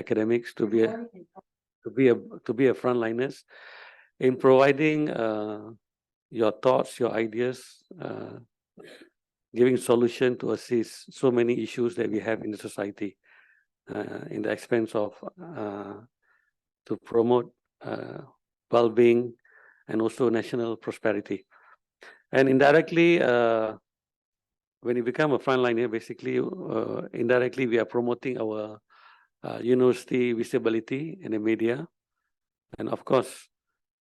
academics to be a frontliners in providing your thoughts, your ideas, giving solution to assist so many issues that we have in the society, in the expense of to promote well-being and also national prosperity. And indirectly, when you become a frontliner, basically, indirectly, we are promoting our university visibility in the media. And of course,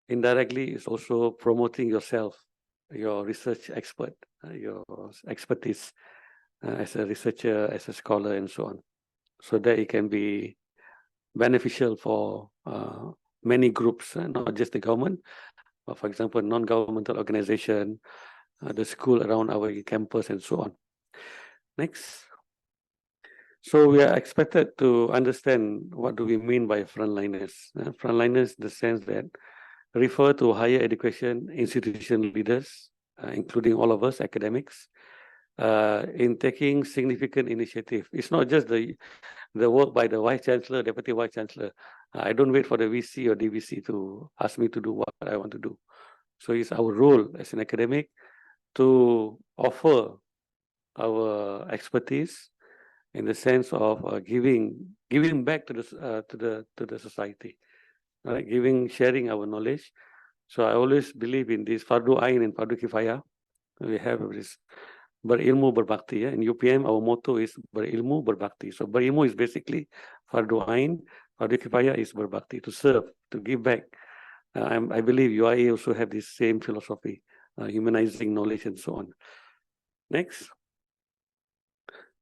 indirectly, it's also promoting yourself, your research expert, your expertise as a researcher, as a scholar, and so on. So that it can be beneficial for many groups, not just the government, but for example, non-governmental organization, the school around our campus, and so on. Next. So we are expected to understand what do we mean by frontliners. Frontliners, the sense that refer to higher education institution leaders, including all of us, academics, in taking significant initiative. It's not just the work by the Vice Chancellor, Deputy Vice Chancellor. I don't wait for the VC or DVC to ask me to do what I want to do. So it's our role as an academic to offer our expertise in the sense of giving back to the society, right? Sharing our knowledge. So I always believe in this fardu ain and fardu kifayah. We have this berilmu berbakti. In UPM, our motto is berilmu berbakti. So berilmu is basically fardu ain, fardu kifayah is berbakti, to serve, to give back. I believe UIA also have this same philosophy, humanizing knowledge and so on. Next.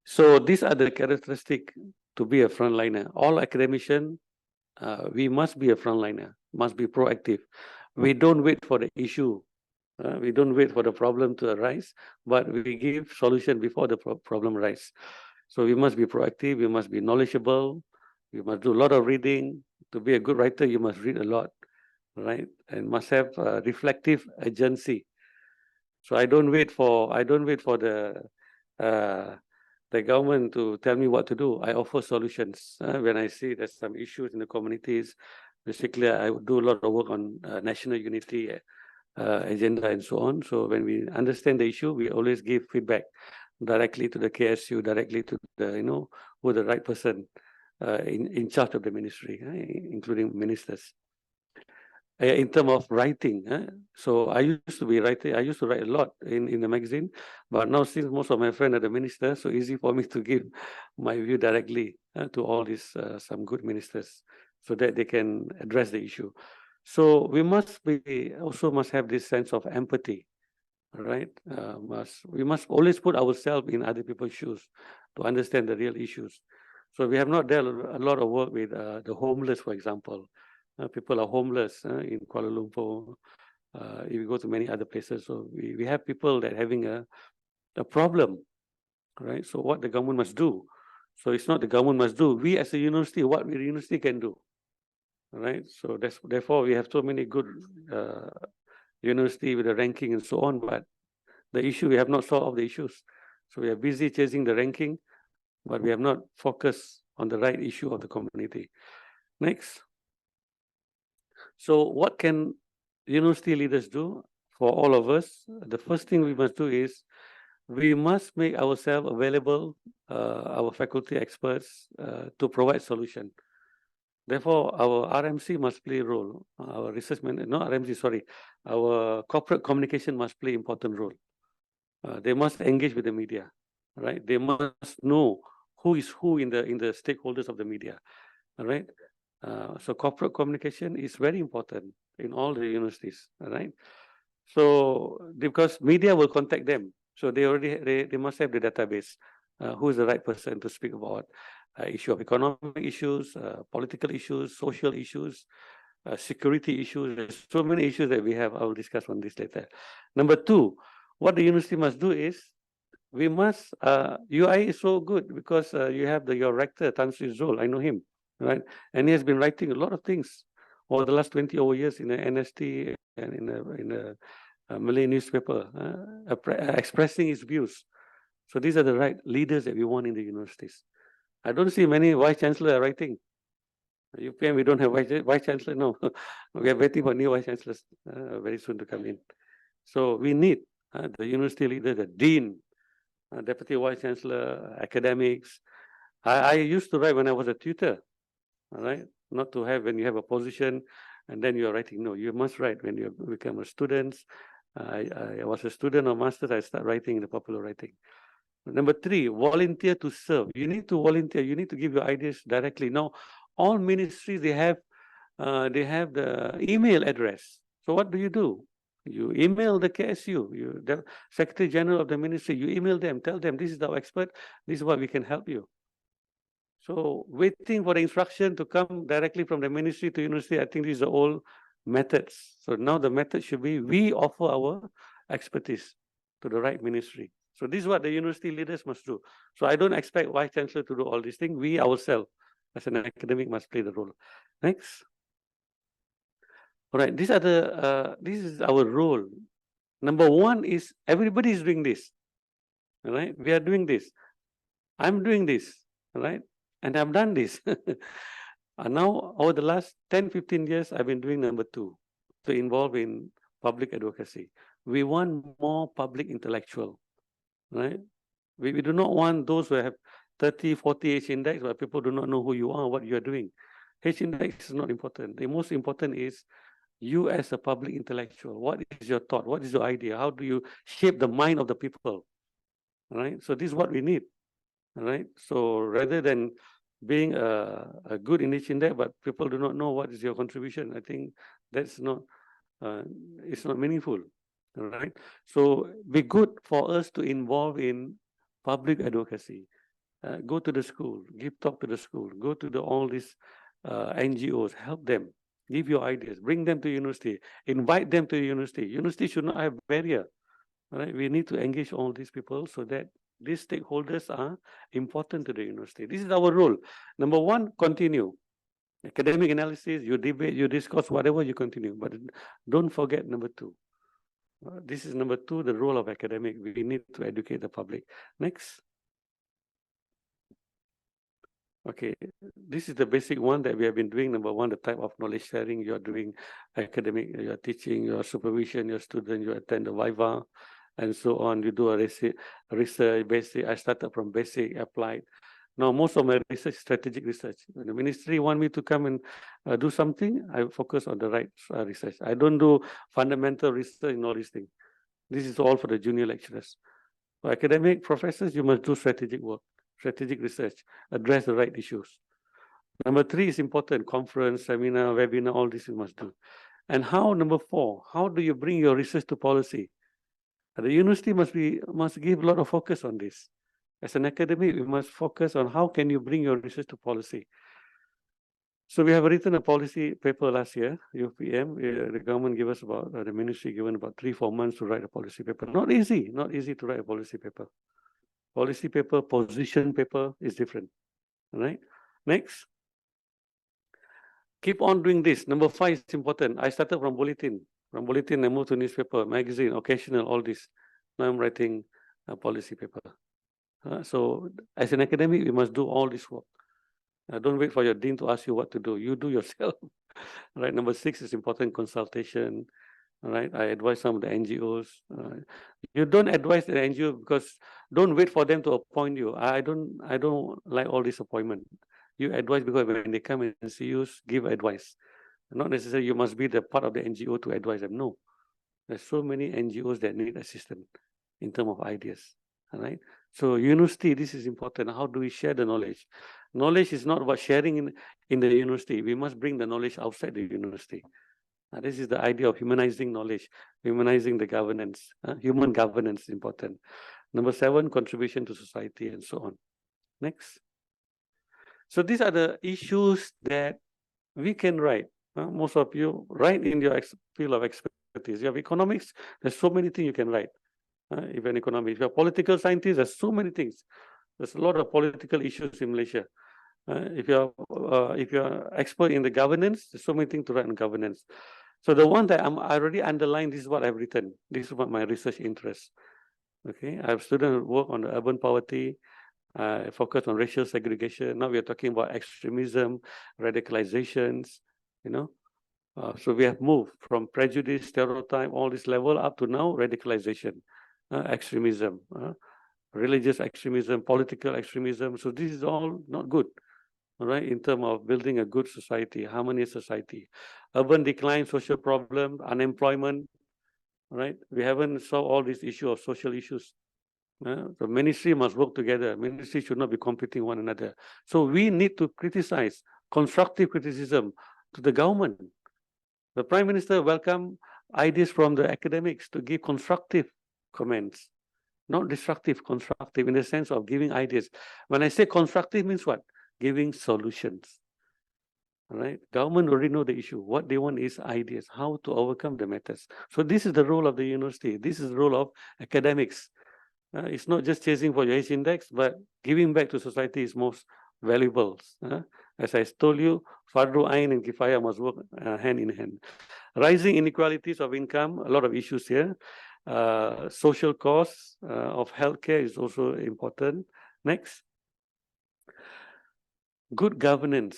So these are the characteristics to be a frontliner. All academicians, we must be a frontliner, must be proactive. We don't wait for the issue. We don't wait for the problem to arise, but we give solution before the problem arises. So we must be proactive, we must be knowledgeable, we must do a lot of reading. To be a good writer, you must read a lot, right? And must have reflective agency. So I don't wait for the government to tell me what to do. I offer solutions. When I see there's some issues in the communities, basically I would do a lot of work on national unity agenda and so on. So when we understand the issue, we always give feedback directly to the KSU, directly to the, who the right person in charge of the ministry, including ministers. In terms of writing, so I used to be writing. I used to write a lot in the magazine, but now since most of my friends are the ministers, so easy for me to give my view directly to all these some good ministers, so that they can address the issue. So we must have this sense of empathy, right? We must always put ourselves in other people's shoes to understand the real issues. So we have not done a lot of work with the homeless, for example. People are homeless in Kuala Lumpur. If you go to many other places, so we have people that are having a problem, right? So what the government must do? So it's not the government must do. We as a university, what the university can do, right? So therefore we have so many good university with the ranking and so on, but the issue, we have not solved the issues. So we are busy chasing the ranking, but we have not focused on the right issue of the community. Next. So what can university leaders do for all of us? The first thing we must do is we must make ourselves available, our faculty experts, to provide solution. Therefore, our RMC must play a role. Our our corporate communication must play important role. They must engage with the media, right? They must know who is who in the stakeholders of the media, all right? So corporate communication is very important in all the universities, right? So because media will contact them, so they must have the database. Who is the right person to speak about issue of economic issues, political issues, social issues, security issues. There's so many issues that we have. I will discuss on this later. Number two, what the university must do is we must. UI is so good because you have your rector Tan Sri Zul. I know him. Right, and he has been writing a lot of things over the last 20 over years in the NST and in the Malay newspaper, expressing his views. So these are the right leaders that we want in the universities. I don't see many vice chancellors writing, UPM, we don't have vice chancellor. No, we are waiting for new vice chancellors very soon to come in. So we need the university leader, the dean, deputy vice chancellor, academics. I used to write when I was a tutor. All right, not to have when you have a position and then you're writing. No, you must write when you become a student. I was a student of masters. I start writing in the popular writing. Number three, volunteer to serve. You need to volunteer. You need to give your ideas directly. Now, all ministries they have the email address. So what do? You email the KSU, the Secretary General of the ministry. You email them, tell them this is our expert. This is what we can help you. So waiting for the instruction to come directly from the ministry to university, I think these are all methods. So now the method should be we offer our expertise to the right ministry. So this is what the university leaders must do. So I don't expect vice chancellor to do all these things. We ourselves, as an academic, must play the role. Next. All right. These are this is our role. Number one is everybody is doing this. All right. We are doing this. I'm doing this. All right. And I've done this. And now, over the last 10, 15 years, I've been doing number two, to involve in public advocacy. We want more public intellectual, right? We do not want those who have 30, 40 H index where people do not know who you are, what you are doing. H index is not important. The most important is you as a public intellectual. What is your thought? What is your idea? How do you shape the mind of the people? Right? So this is what we need. Right? So rather than being a good English index, but people do not know what is your contribution, I think that's not, it's not meaningful. Right? So be good for us to involve in public advocacy. Go to the school, give talk to the school, go to all these NGOs, help them, give your ideas, bring them to university, invite them to university. University should not have barrier. Right? We need to engage all these people so that these stakeholders are important to the university. This is our role. Number one, continue. Academic analysis, you debate, you discuss, whatever, you continue. But don't forget number two. This is number two, the role of academic. We need to educate the public. Next. Okay, this is the basic one that we have been doing. Number one, the type of knowledge sharing you are doing, academic, you are teaching, your supervision, your student, you attend the Viva, and so on. You do a research, basic. I started from basic, applied. Now, most of my research is strategic research. When the ministry want me to come and do something, I focus on the right research. I don't do fundamental research in all these things. This is all for the junior lecturers. For academic professors, you must do strategic work, strategic research, address the right issues. Number three is important, conference, seminar, webinar, all this you must do. And how, number four, how do you bring your research to policy? The university must give a lot of focus on this. As an academic, we must focus on how can you bring your research to policy. So we have written a policy paper last year, UPM. The government gave us about, the ministry given about 3-4 months to write a policy paper. Not easy to write a policy paper. Policy paper, position paper is different. All right. Next. Keep on doing this. Number 5 is important. I started from bulletin. From bulletin, I moved to newspaper, magazine, occasional, all this. Now I'm writing a policy paper. So as an academic, you must do all this work. Don't wait for your dean to ask you what to do. You do yourself. Right. Number 6 is important, consultation. All right. I advise some of the NGOs. You don't advise the NGO because don't wait for them to appoint you. I don't like all this appointment. You advise because when they come and see you, give advice. Not necessarily you must be the part of the NGO to advise them. No. There's so many NGOs that need assistance in terms of ideas. All right. So university, this is important. How do we share the knowledge? Knowledge is not about sharing in the university. We must bring the knowledge outside the university. This is the idea of humanizing knowledge, humanizing the governance. Human governance is important. Number 7, contribution to society and so on. Next. So these are the issues that we can write. Most of you write in your field of expertise. You have economics, there's so many things you can write. If you're an economist, if you're a political scientist, there's so many things. There's a lot of political issues in Malaysia. If you're expert in the governance, there's so many things to write on governance. So the one that I already underlined, this is what I've written. This is what my research interests. Okay, I have students who work on the urban poverty, focus on racial segregation. Now we are talking about extremism, radicalizations, you know. So we have moved from prejudice, stereotype, all this level up to now radicalization, extremism, religious extremism, political extremism. So this is all not good, all right, in terms of building a good society, harmonious society. Urban decline, social problem, unemployment, right? We haven't solved all these issues of social issues. The ministry must work together. Ministry should not be competing one another. So we need to criticize, constructive criticism to the government. The Prime Minister welcomed ideas from the academics to give constructive comments, not destructive, constructive, in the sense of giving ideas. When I say constructive means what? Giving solutions. All right? Government already know the issue. What they want is ideas, how to overcome the matters. So this is the role of the university. This is the role of academics. It's not just chasing for your H index, but giving back to society is most valuable. As I told you, Fardu Ain and Kifaya must work hand in hand. Rising inequalities of income, a lot of issues here. Social costs of healthcare is also important. Next. Good governance,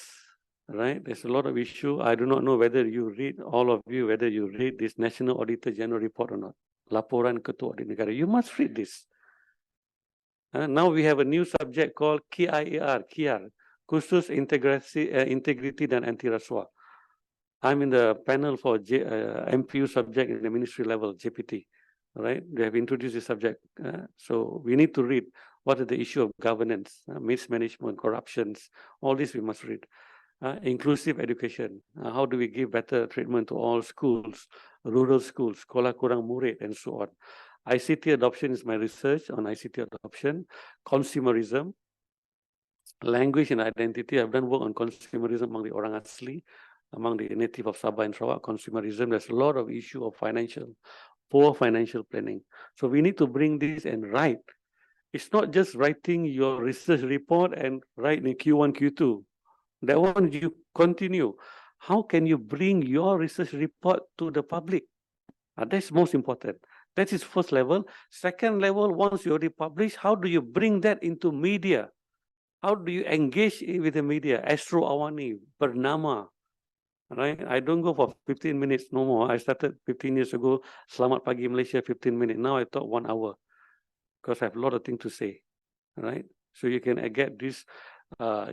right? There's a lot of issue. I do not know whether you read, all of you, whether you read this National Auditor General report or not. Laporan Ketua Audit Negara. You must read this. Now we have a new subject called KIAR, Khusus Integrity dan Anti Rasuah. I'm in the panel for MPU subject in the ministry level, JPT, right? They have introduced this subject. So we need to read what is the issue of governance, mismanagement, corruptions, all this we must read. Inclusive education, how do we give better treatment to all schools, rural schools, sekolah kurang murid, and so on. ICT adoption is my research on ICT adoption, consumerism, language and identity. I've done work on consumerism among the Orang Asli, among the native of Sabah and Sarawak. Consumerism, there's a lot of issue of poor financial planning. So we need to bring this and write. It's not just writing your research report and write in Q1, Q2. That one you continue. How can you bring your research report to the public? That's most important. That is first level. Second level, once you already publish, how do you bring that into media? How do you engage with the media? Astro Awani, Bernama, right? I don't go for 15 minutes no more. I started 15 years ago. Selamat Pagi Malaysia, 15 minutes. Now I talk 1 hour because I have a lot of things to say, right? So you can get this.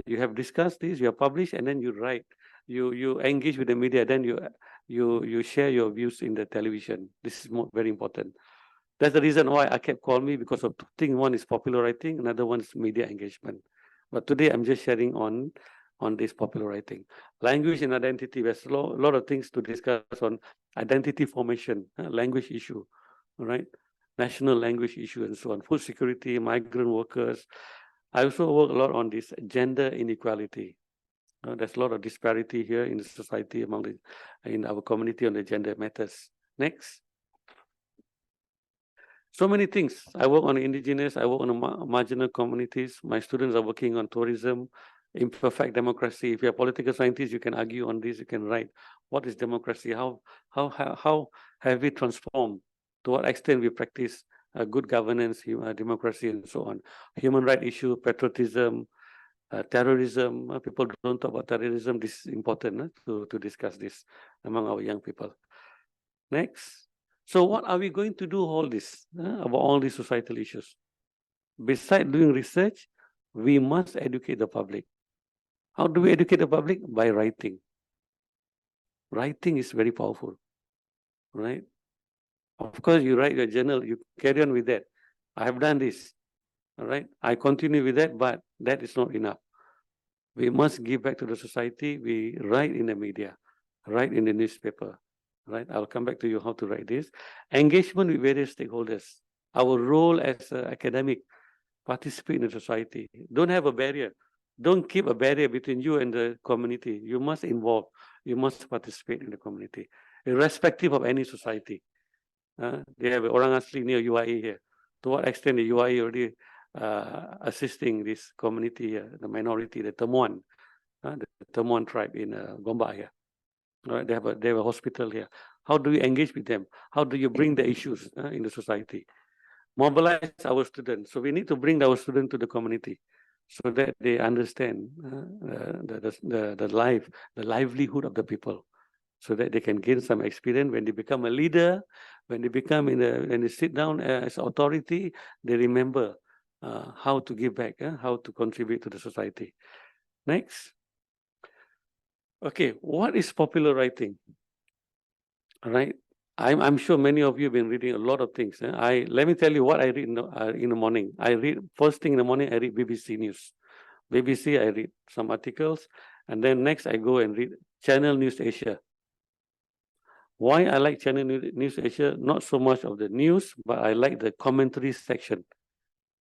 You have discussed this, you have published, and then you write. You engage with the media, then you share your views in the television. This is very important. That's the reason why I kept calling me, because of two things. One is popular writing, another one is media engagement. But today I'm just sharing on this popular writing. Language and identity, there's a lot of things to discuss on identity formation, language issue, right? National language issue and so on, food security, migrant workers. I also work a lot on this gender inequality. There's a lot of disparity here in the society in our community on the gender matters. Next. So many things. I work on indigenous, I work on marginal communities. My students are working on tourism, imperfect democracy. If you're a political scientist, you can argue on this, you can write. What is democracy? How have we transformed? To what extent we practice good governance, democracy, and so on. Human rights issue, patriotism, terrorism. People don't talk about terrorism. This is important to discuss this among our young people. Next. So what are we going to do all this about all these societal issues? Besides doing research, we must educate the public. How do we educate the public? By writing. Writing is very powerful, right? Of course, you write your journal, you carry on with that. I have done this, all right? I continue with that, but that is not enough. We must give back to the society. We write in the media, write in the newspaper, right? I'll come back to you how to write this. Engagement with various stakeholders. Our role as an academic, participate in the society. Don't have a barrier. Don't keep a barrier between you and the community. You must involve. You must participate in the community, irrespective of any society. They have Orang Asli near UIA here. To what extent the UIA already assisting this community here, the minority, the Temuan, the Temuan tribe in Gombak here. Right? They have a hospital here. How do you engage with them? How do you bring the issues in the society? mobilize our students. So we need to bring our students to the community so that they understand the life, the livelihood of the people, so that they can gain some experience. When they become a leader, when they sit down as authority, they remember how to give back, how to contribute to the society. Next. Okay, what is popular writing? All right. I'm sure many of you have been reading a lot of things. Let me tell you what I read in the morning. I read first thing in the morning. I read BBC News. BBC. I read some articles, and then next I go and read Channel News Asia. Why I like Channel News Asia? Not so much of the news, but I like the commentary section.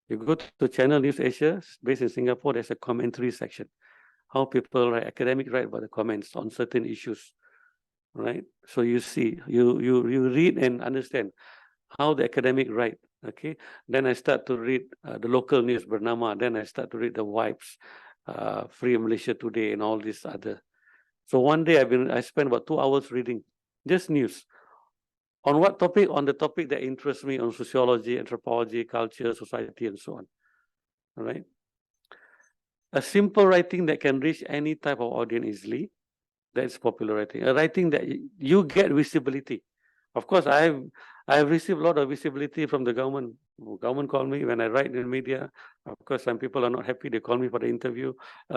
You go to Channel News Asia, based in Singapore. There's a commentary section. How people write, academic write about the comments on certain issues. Right, so you see, you read and understand how the academic write. Okay, then I start to read the local news, Bernama. Then I start to read the Wipes, Free Malaysia Today, and all these other. So one day I spent about 2 hours reading just news. On what topic? On the topic that interests me, on sociology, anthropology, culture, society, and so on. All right. A simple writing that can reach any type of audience easily. That's popular writing. A writing that you get visibility. Of course, I've received a lot of visibility from the government. Government call me when I write in the media. Of course, some people are not happy. They call me for the interview,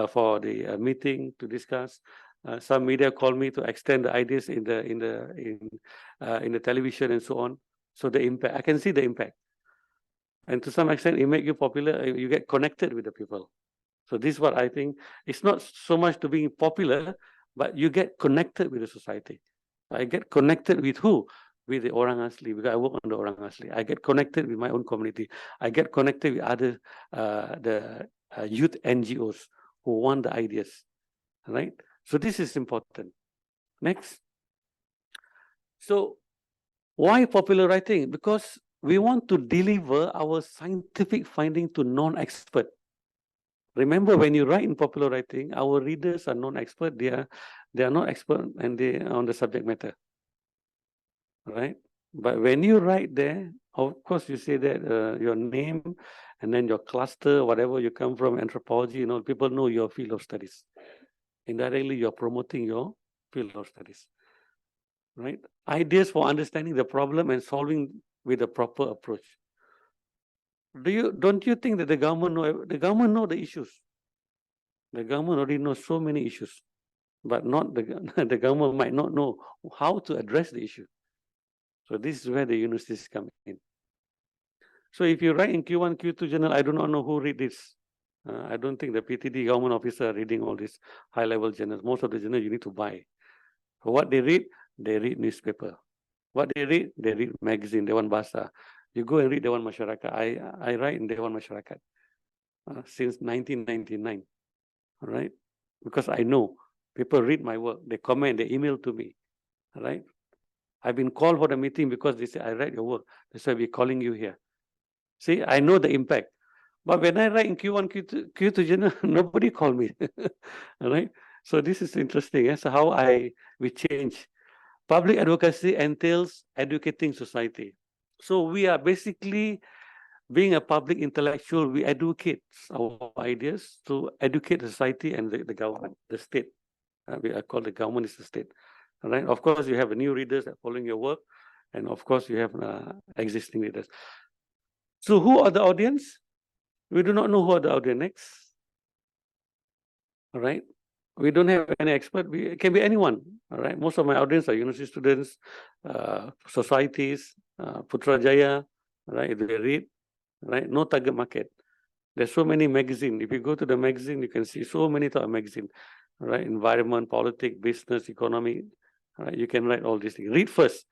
for the meeting to discuss. Some media call me to extend the ideas in the television and so on. So the impact, I can see the impact, and to some extent, it make you popular. You get connected with the people. So this is what I think. It's not so much to being popular, but you get connected with the society. I get connected with who? With the Orang Asli, because I work on the Orang Asli. I get connected with my own community. I get connected with other youth NGOs who want the ideas, right? So this is important. Next. So why popular writing? Because we want to deliver our scientific finding to non-expert. Remember, when you write in popular writing, our readers are non-expert. They are not expert and they are on the subject matter, right? But when you write there, of course, you say that your name and then your cluster, whatever you come from, anthropology, people know your field of studies. Indirectly, you're promoting your field of studies, right? Ideas for understanding the problem and solving with a proper approach. Don't you think that the government know the issues? The government already knows so many issues, but not the government might not know how to address the issue. So this is where the universities come in. So if you write in Q1, Q2 journal, I do not know who read this. I don't think the PTD government officer are reading all these high-level journals. Most of the journals you need to buy. So what they read newspaper. What they read magazine, Dewan Bahasa. You go and read Dewan Masyarakat. I write in Dewan Masyarakat since 1999. All right, because I know people read my work, they comment, they email to me. All right, I've been called for the meeting because they say I read your work. That's why we're calling you here. See, I know the impact. But when I write in Q1, Q2 journal, nobody called me. All right. So this is interesting. So how we change. Public advocacy entails educating society. So we are basically being a public intellectual. We advocate our ideas to educate the society and the government, the state. We call the government is the state. All right. Of course, you have new readers that are following your work, and of course, you have existing readers. So who are the audience? We do not know who are the audience. Next. All right. We don't have any expert. It can be anyone. All right. Most of my audience are university students, societies, Putrajaya. Right. They read. Right. No target market. There's so many magazines. If you go to the magazine, you can see so many type of magazine. Right. Environment, politics, business, economy. Right. You can write all these things. Read first.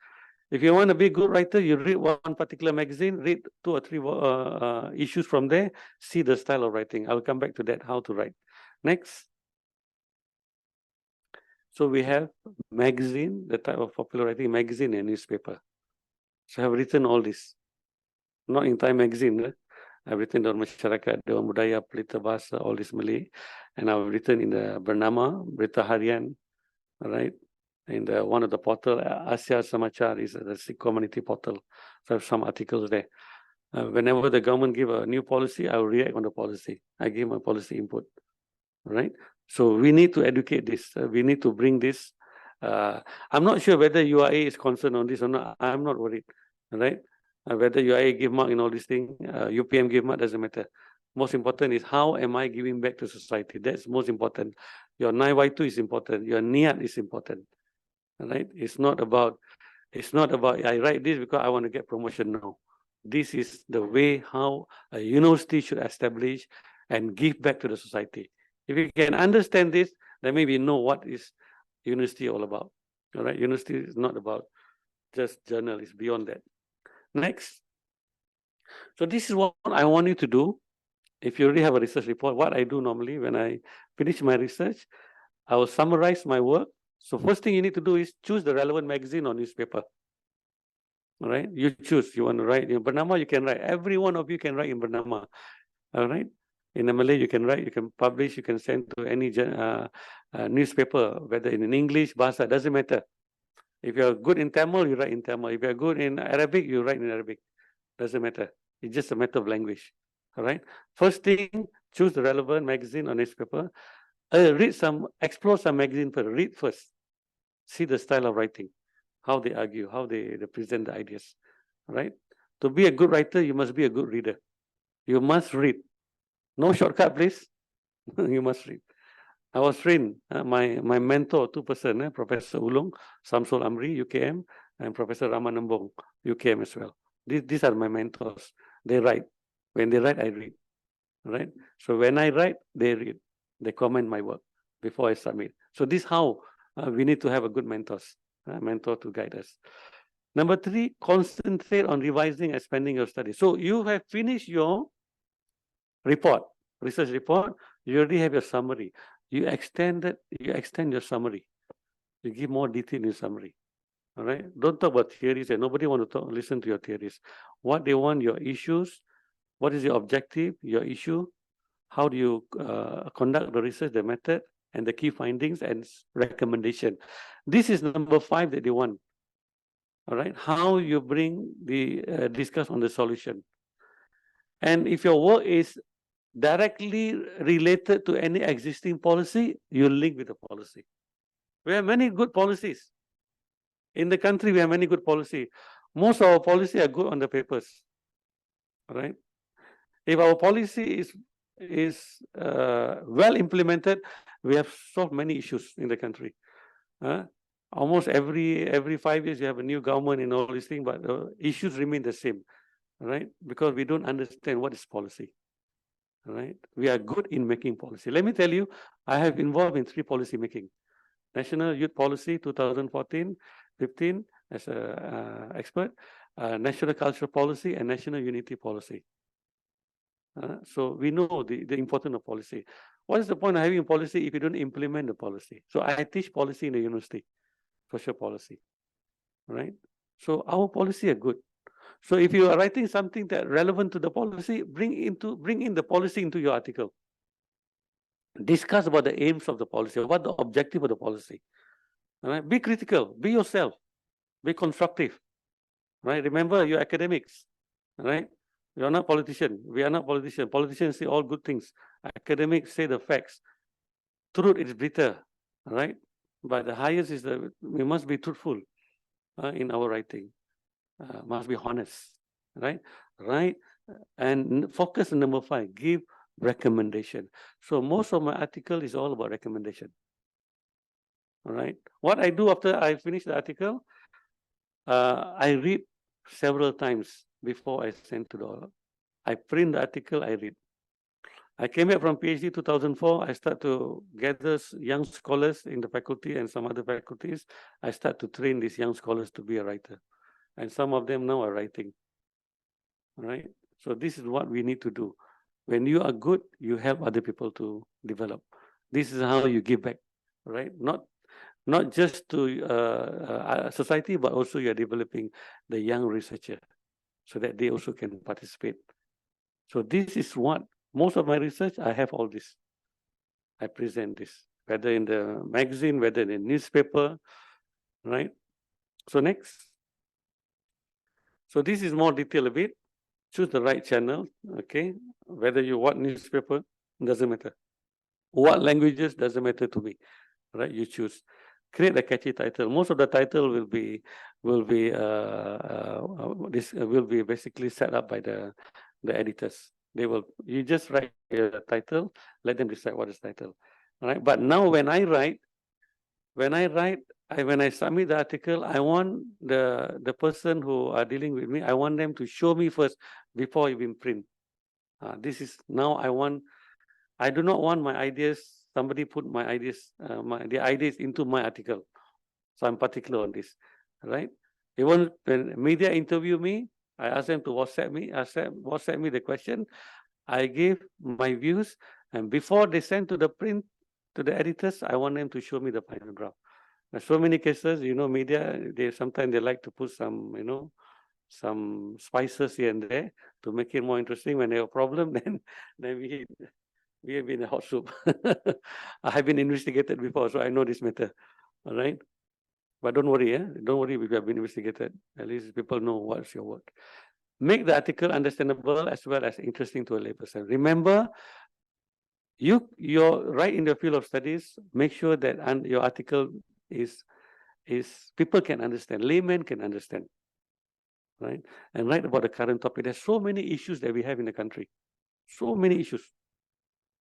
If you want to be a good writer, you read one particular magazine, read 2 or 3 issues from there, see the style of writing. I'll come back to that, how to write. Next. So we have magazine, the type of popular writing, magazine and newspaper. So I've written all this. Not in Time magazine. I've written on Masyarakat, Dewan Budaya, Pelita Bahasa, all this Malay. And I've written in the Bernama, Berita Harian, right? In one of the portal, Asia Samachar is the Sikh community portal. So I have some articles there. Whenever the government give a new policy, I will react on the policy. I give my policy input, right? So we need to educate this. We need to bring this. I'm not sure whether UIA is concerned on this or not. I'm not worried, right? Whether UIA give mark in all these things, UPM give mark, doesn't matter. Most important is how am I giving back to society? That's most important. Your 9Y2 is important. Your NIAT is important, right? It's not about I write this because I want to get promotion. No, this is the way how a university should establish and give back to the society. If you can understand this, then maybe know what is university all about. All right, university is not about just journal, it's beyond that. Next. So this is what I want you to do. If you already have a research report, what I do normally when I finish my research, I will summarize my work. So first thing you need to do is choose the relevant magazine or newspaper. All right, you choose. You want to write in Bernama, you can write. Every one of you can write in Bernama. All right, in the Malay you can write, you can publish, you can send to any newspaper, whether in English, Bahasa, doesn't matter. If you're good in Tamil, you write in Tamil. If you're good in Arabic, you write in Arabic. Doesn't matter. It's just a matter of language. All right. First thing, choose the relevant magazine or newspaper. Explore some magazine first. Read first. See the style of writing, how they argue, how they present the ideas. All right. To be a good writer, you must be a good reader. You must read. No shortcut, please. You must read. I was trained. My mentor, two person, Professor Ulung, Samsul Amri, UKM, and Professor Ramanambong, UKM as well. These are my mentors. They write. When they write, I read. Right? So when I write, they read. They comment my work before I submit. So this is how we need to have a good mentor to guide us. Number 3, concentrate on revising, expanding your study. So you have finished your research report. You already have your summary. You extend your summary. You give more detail in your summary. All right. Don't talk about theories, and nobody want to listen to your theories. What they want, your issues. What is your objective, your issue? How do you conduct the research, the method, and the key findings and recommendation? This is number 5 that they want. All right. How you bring the discuss on the solution. And if your work is directly related to any existing policy, you link with the policy. We have many good policies. In the country, we have many good policies. Most of our policy are good on the papers. All right. If our policy is well implemented, we have solved many issues in the country. Almost every 5 years, you have a new government and all these things, but the issues remain the same, right? Because we don't understand what is policy. Right? We are good in making policy. Let me tell you, I have involved in 3 policy making. National Youth Policy 2014-15 as an expert, National Cultural Policy, and National Unity Policy. So we know the importance of policy. What is the point of having a policy if you don't implement the policy? So I teach policy in the university, social policy, right? So our policy are good. So if you are writing something that relevant to the policy, bring in the policy into your article. Discuss about the aims of the policy, what the objective of the policy. All right? Be critical, be yourself, be constructive. Right? Remember, you're academics, right? You're not politicians. We are not politicians. Politicians say all good things. Academics say the facts. Truth is bitter, right? But the highest is that we must be truthful in our writing. Must be honest, right? Right? And focus on number 5, give recommendation. So most of my article is all about recommendation. All right. What I do after I finish the article, I read several times before I send to the. I print the article, I read. I came back from PhD 2004. I start to gather young scholars in the faculty and some other faculties. I start to train these young scholars to be a writer. And some of them now are writing. All right. So this is what we need to do. When you are good, you help other people to develop. This is how you give back, right? Not just to society, but also you are developing the young researcher so that they also can participate. So this is what most of my research, I have all this. I present this, whether in the magazine, whether in the newspaper, right? So next. So this is more detailed a bit. choose the right channel, okay? Whether you what newspaper, doesn't matter. What languages, doesn't matter to me, right? You choose. Create a catchy title. Most of the title will be basically set up by the editors. They will, you just write a title, let them decide what is title. All right. But now when I write, when I submit the article, I want the person who are dealing with me, I want them to show me first before even print. This is now I do not want my ideas, somebody put my ideas, the ideas into my article. So I'm particular on this, right? Even when media interview me, I ask them to WhatsApp me the question. I give my views, and before they send to the print, to the editors, I want them to show me the final draft. There's so many cases, media, they sometimes they like to put some, some spices here and there to make it more interesting. When they have a problem, then we have been in a hot soup. I have been investigated before, so I know this matter. All right. But don't worry, don't worry if you have been investigated. At least people know what's your work. Make the article understandable as well as interesting to a layperson. Remember, you're right in the field of studies. Make sure that your article is people can understand, laymen can understand, right? And write about the current topic. There's so many issues that we have in the country. So many issues.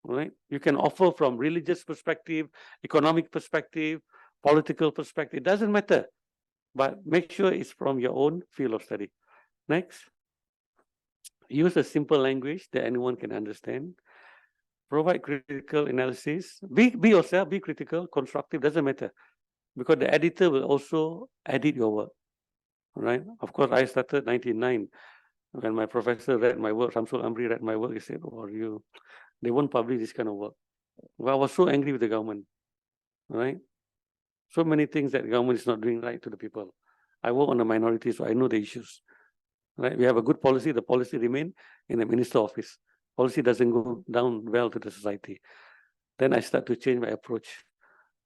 Right? You can offer from religious perspective, economic perspective, political perspective. It doesn't matter, but make sure it's from your own field of study. Next, use a simple language that anyone can understand. Provide critical analysis. Be yourself. Be critical, constructive. Doesn't matter, because the editor will also edit your work. Right? Of course, I started 1999 when my professor read my work. Samsul Amri read my work. He said, "Oh, they won't publish this kind of work." Well, I was so angry with the government. Right? So many things that the government is not doing right to the people. I work on the minority, so I know the issues. Right? We have a good policy. The policy remain in the minister office. Policy doesn't go down well to the society. Then I start to change my approach.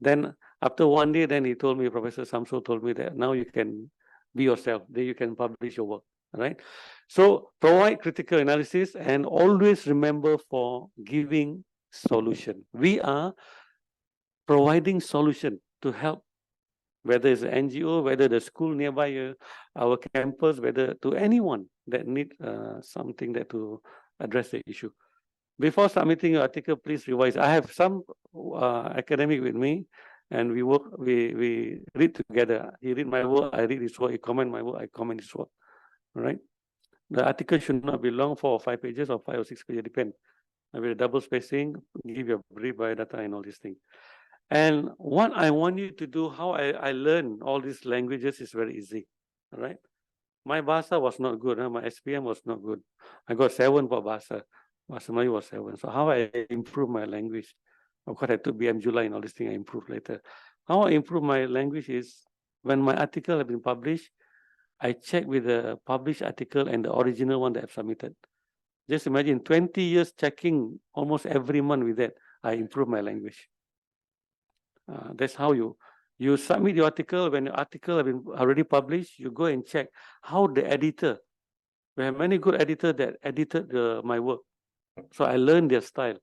Then after one day, then he told me, Professor Samso told me that now you can be yourself. Then you can publish your work. Right? So provide critical analysis and always remember for giving solution. We are providing solution to help, whether it's an NGO, whether the school nearby our campus, whether to anyone that need something that to address the issue. Before submitting your article, please revise. I have some academic with me, and we read together. He read my work, I read his work. He comment my work, I comment his work. All right. The article should not be long, 4 or 5 pages, or 5 or 6 pages, depend. With a double spacing, give your brief biodata and all these things. And what I want you to do, how I learn all these languages is very easy. All right. My Bahasa was not good. My SPM was not good. I got 7 for Bahasa. Bahasa Melayu was 7. So how I improve my language? Of course, I took BM July and all these things I improved later. How I improve my language is when my article have been published, I check with the published article and the original one that I've submitted. Just imagine 20 years checking almost every month with that, I improve my language. That's how you submit your article. When your article have been already published, you go and check how the editor. We have many good editors that edited my work, so I learned their style.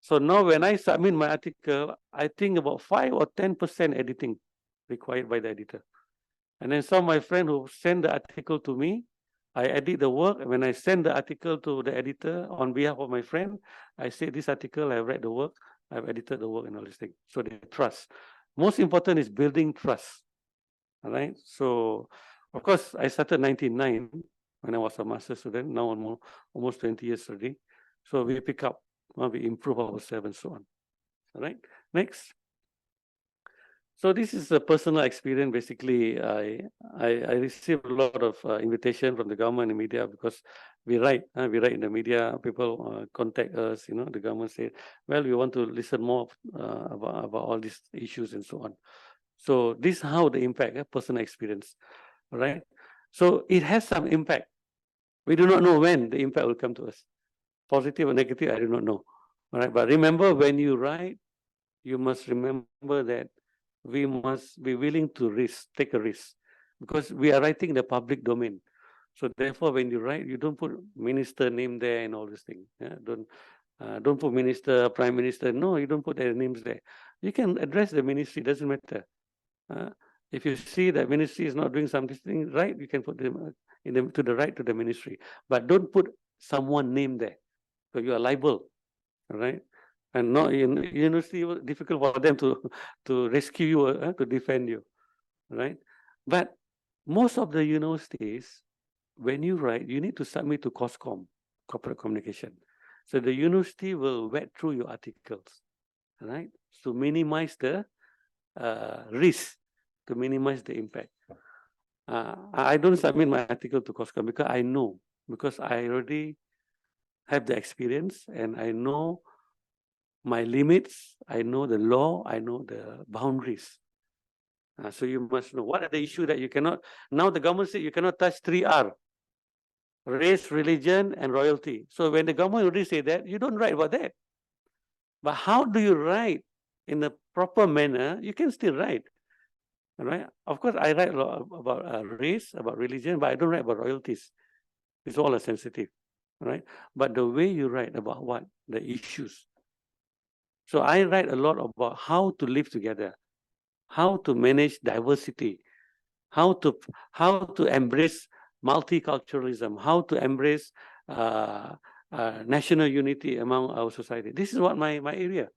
So now when I submit my article, I think about 5 or 10% editing required by the editor. And then some of my friends who send the article to me, I edit the work. And when I send the article to the editor on behalf of my friend, I say, this article, I've read the work, I've edited the work and all this thing. So they trust. Most important is building trust. All right. So, of course, I started 1999 when I was a master's student. Now I'm almost 20 years already. So we pick up, we improve ourselves and so on. All right. Next. So this is a personal experience. Basically, I received a lot of invitation from the government and media because we write in the media. People contact us. The government say, "Well, we want to listen more about all these issues and so on." So this is how the impact, personal experience, right? So it has some impact. We do not know when the impact will come to us, positive or negative. I do not know. All right, but remember, when you write, you must remember that we must be willing to take a risk, because we are writing in the public domain. So therefore, when you write, you don't put minister name there and all this thing. Yeah? Don't put minister, prime minister. No, you don't put their names there. You can address the ministry, doesn't matter. If you see that ministry is not doing something right, you can put them to the right to the ministry. But don't put someone name there. So you are liable, right? And not in university, it was difficult for them to rescue you, to defend you, right? But most of the universities, when you write, you need to submit to COSCOM, corporate communication. So the university will vet through your articles, right? To minimize the risk, to minimize the impact. I don't submit my article to COSCOM because I know, because I already have the experience and I know my limits, I know the law, I know the boundaries. So you must know what are the issues that you cannot. Now the government said you cannot touch 3R, race, religion, and royalty. So when the government already say that, you don't write about that. But how do you write in a proper manner? You can still write. Right? Of course, I write a lot about race, about religion, but I don't write about royalties. It's all sensitive, right? But the way you write about what? The issues. So I write a lot about how to live together, how to manage diversity, how to embrace multiculturalism, how to embrace national unity among our society. This is what my area,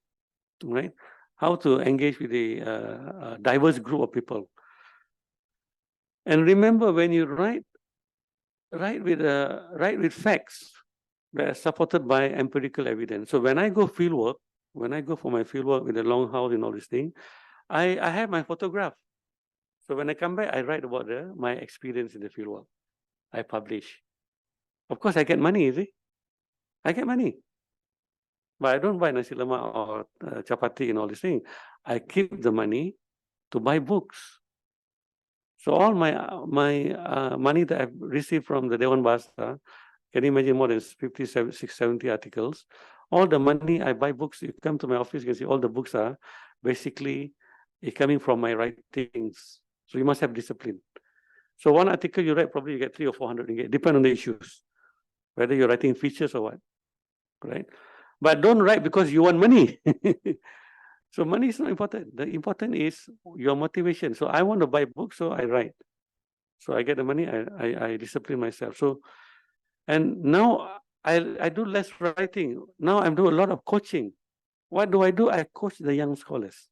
right? How to engage with a diverse group of people. And remember, when you write with facts that are supported by empirical evidence. So when I go field work, when I go for my field work with the longhouse and all this thing, I have my photograph. So when I come back, I write about my experience in the field work. I publish. Of course, I get money, you see. I get money. But I don't buy nasi lemak or chapati and all this thing. I keep the money to buy books. So all my money that I've received from the Dewan Bahasa, can you imagine more than 50, 60, 70 articles? All the money I buy books, you come to my office, you can see all the books are basically coming from my writings. So you must have discipline. So one article you write, probably you get 300 or 400 ringgit, depend on the issues, whether you're writing features or what, right? But don't write because you want money. So money is not important. The important is your motivation. So I want to buy books, so I write. So I get the money, I discipline myself. So, and now I do less writing. Now I'm doing a lot of coaching. What do? I coach the young scholars.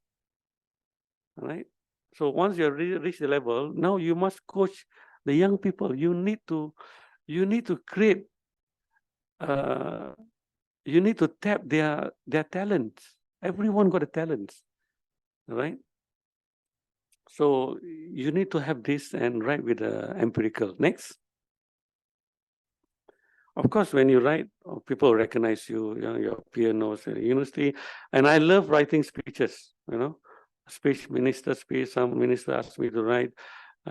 All right. So once you reach the level, now you must coach the young people. You need to create. You need to tap their talents. Everyone got a talent, right? So you need to have this and write with the empirical. Next. Of course, when you write, people recognize you, your peer knows at the university. And I love writing speeches, speech, minister speech. Some minister asked me to write,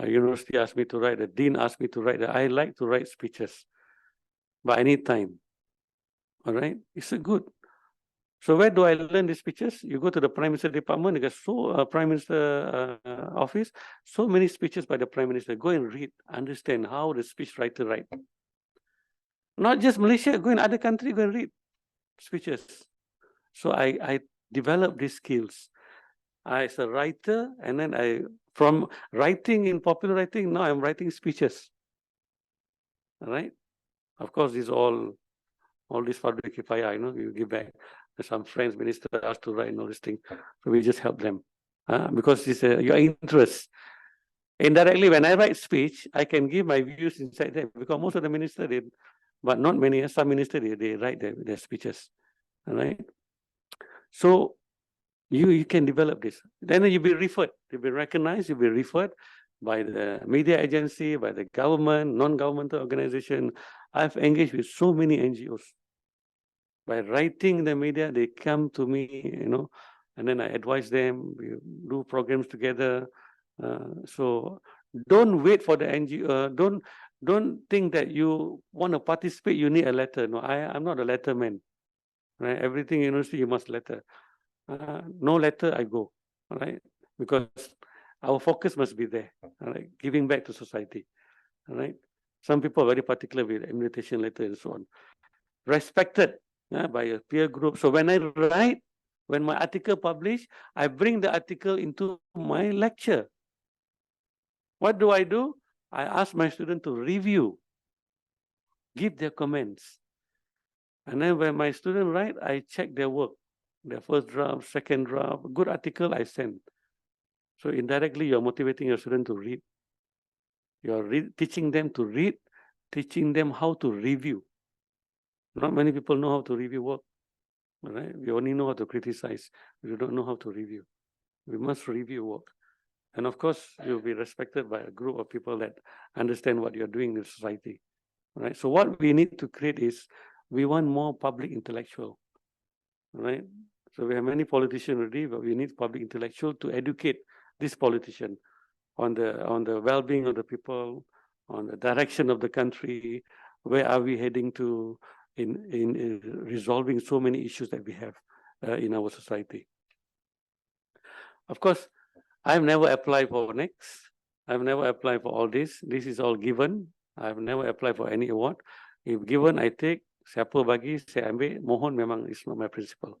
university asked me to write, the dean asked me to write. I like to write speeches, but I need time. All right, it's a good. So where do I learn these speeches? You go to the Prime Minister department, you get Prime Minister office, so many speeches by the Prime Minister. Go and read, understand how the speech writer write. Not just Malaysia, go in other country, go and read speeches. So I developed these skills. As a writer, and then from writing in popular writing, now I'm writing speeches. All right? Of course, this all this public kifaya, you give back. Some friends, minister asked to write and all this thing. So we just help them. Because it's your interest. Indirectly, when I write speech, I can give my views inside there. Because most of the ministers did, but not many, some ministers, they write their speeches. All right? So you can develop this. Then you'll be referred. You'll be recognized, you'll be referred by the media agency, by the government, non-governmental organization. I've engaged with so many NGOs. By writing in the media, they come to me, and then I advise them, we do programs together. So don't wait for the NGO. Don't think that you want to participate, you need a letter. No, I'm not a letterman. Right? Everything university, you must letter. No letter, I go. All right? Because our focus must be there. All right? Giving back to society. All right? Some people are very particular with invitation letter and so on. Respected by a peer group. So when I write, when my article published, I bring the article into my lecture. What do? I ask my student to review, give their comments. And then when my student write, I check their work, their first draft, second draft, good article I send. So indirectly, you're motivating your student to read. You're teaching them to read, teaching them how to review. Not many people know how to review work, right? We only know how to criticize. We don't know how to review. We must review work. And of course, you'll be respected by a group of people that understand what you're doing in society, right? So what we need to create is, we want more public intellectual, right? So we have many politicians already, but we need public intellectual to educate this politician on the well-being of the people, on the direction of the country, where are we heading to in resolving so many issues that we have in our society. Of course, I've never applied for next. I've never applied for all this. This is all given. I've never applied for any award. If given, I take. Siapa bagi, saya ambil. Mohon memang is not my principle.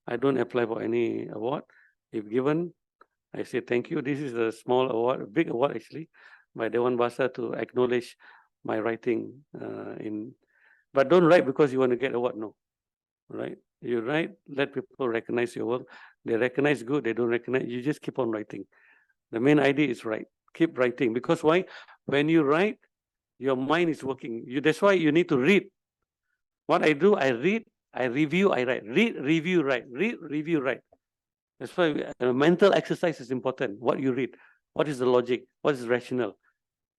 I don't apply for any award. If given, I say thank you. This is a small award, a big award actually, by Dewan Bahasa to acknowledge my writing but don't write because you want to get award, no. Right? You write, let people recognize your work. They recognize good, they don't recognize, you just keep on writing. The main idea is write. Keep writing. Because why? When you write, your mind is working. That's why you need to read. What I do, I read, I review, I write. Read, review, write. Read, review, write. That's why mental exercise is important. What you read, what is the logic, what is rational.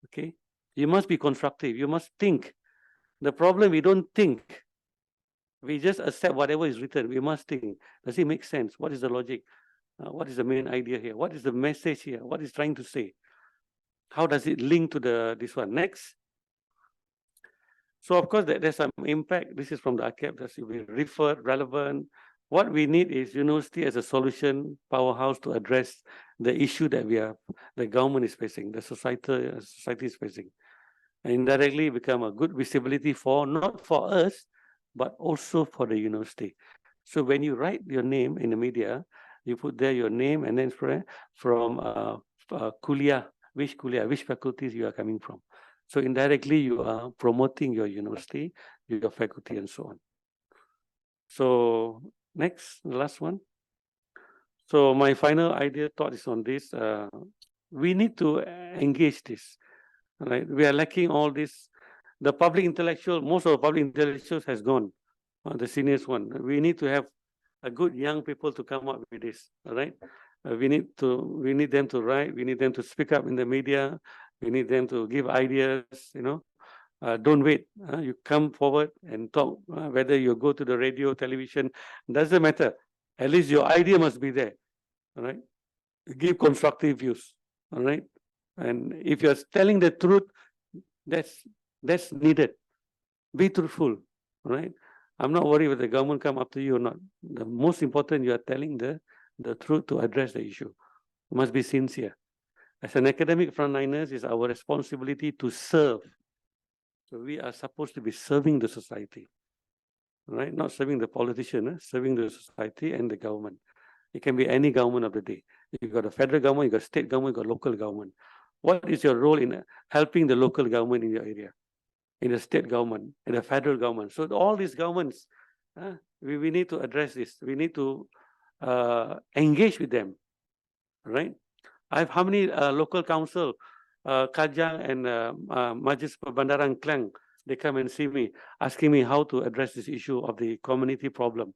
Okay, you must be constructive. You must think. The problem, we don't think. We just accept whatever is written. We must think. Does it make sense? What is the logic? What is the main idea here? What is the message here? What is trying to say? How does it link to this one? Next. So of course, there's some impact. This is from the archive. That will be referred, relevant. What we need is university as a solution powerhouse to address the issue that the government is facing, the society is facing, and indirectly become a good visibility for, not for us, but also for the university. So when you write your name in the media, you put there your name and then from kuliah, which faculties you are coming from. So indirectly, you are promoting your university, your faculty, and so on. So next, the last one. So my final thought is on this. We need to engage this, right? We are lacking all this. The public intellectual, most of the public intellectuals has gone, the seniors one. We need to have a good young people to come up with this, all right? We need them to write, we need them to speak up in the media, we need them to give ideas, don't wait. You come forward and talk, whether you go to the radio, television, doesn't matter. At least your idea must be there, all right? Give constructive views, all right? And if you're telling the truth, that's needed. Be truthful, all right? I'm not worried whether the government come up to you or not. The most important, you are telling the truth to address the issue. You must be sincere. As an academic frontliners, it's our responsibility to serve. So we are supposed to be serving the society, right? Not serving the politician, serving the society and the government. It can be any government of the day. You've got a federal government, you've got state government, you've got local government. What is your role in helping the local government in your area, in the state government, in the federal government? So all these governments, we need to address this. We need to engage with them, right? I have how many local council, Kajang and Majlis Perbandaran Klang, they come and see me, asking me how to address this issue of the community problem.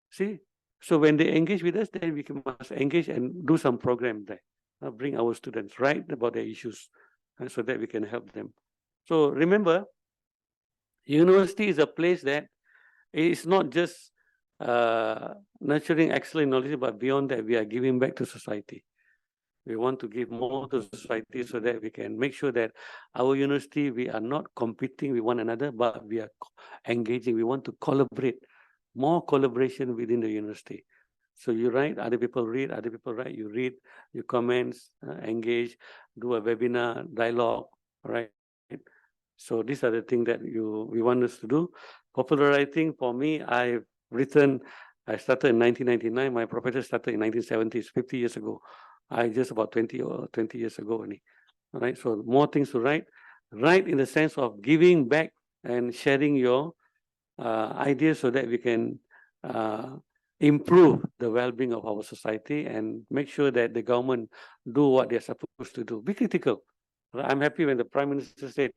See? So when they engage with us, then we must engage and do some program there. Bring our students, write about their issues, so that we can help them. So remember, university is a place that is not just nurturing excellent knowledge, but beyond that, we are giving back to society. We want to give more to society so that we can make sure that our university, we are not competing with one another, but we are engaging. We want to collaborate, more collaboration within the university. So you write, other people read, other people write, you read, you comment, engage, do a webinar, dialogue, right? So these are the things that we want us to do. Popular writing, for me, I started in 1999. My professor started in 1970s, 50 years ago. I just about 20 years ago only. All right, so more things to write. Write in the sense of giving back and sharing your ideas so that we can improve the well-being of our society and make sure that the government do what they're supposed to do. Be critical. I'm happy when the Prime Minister said,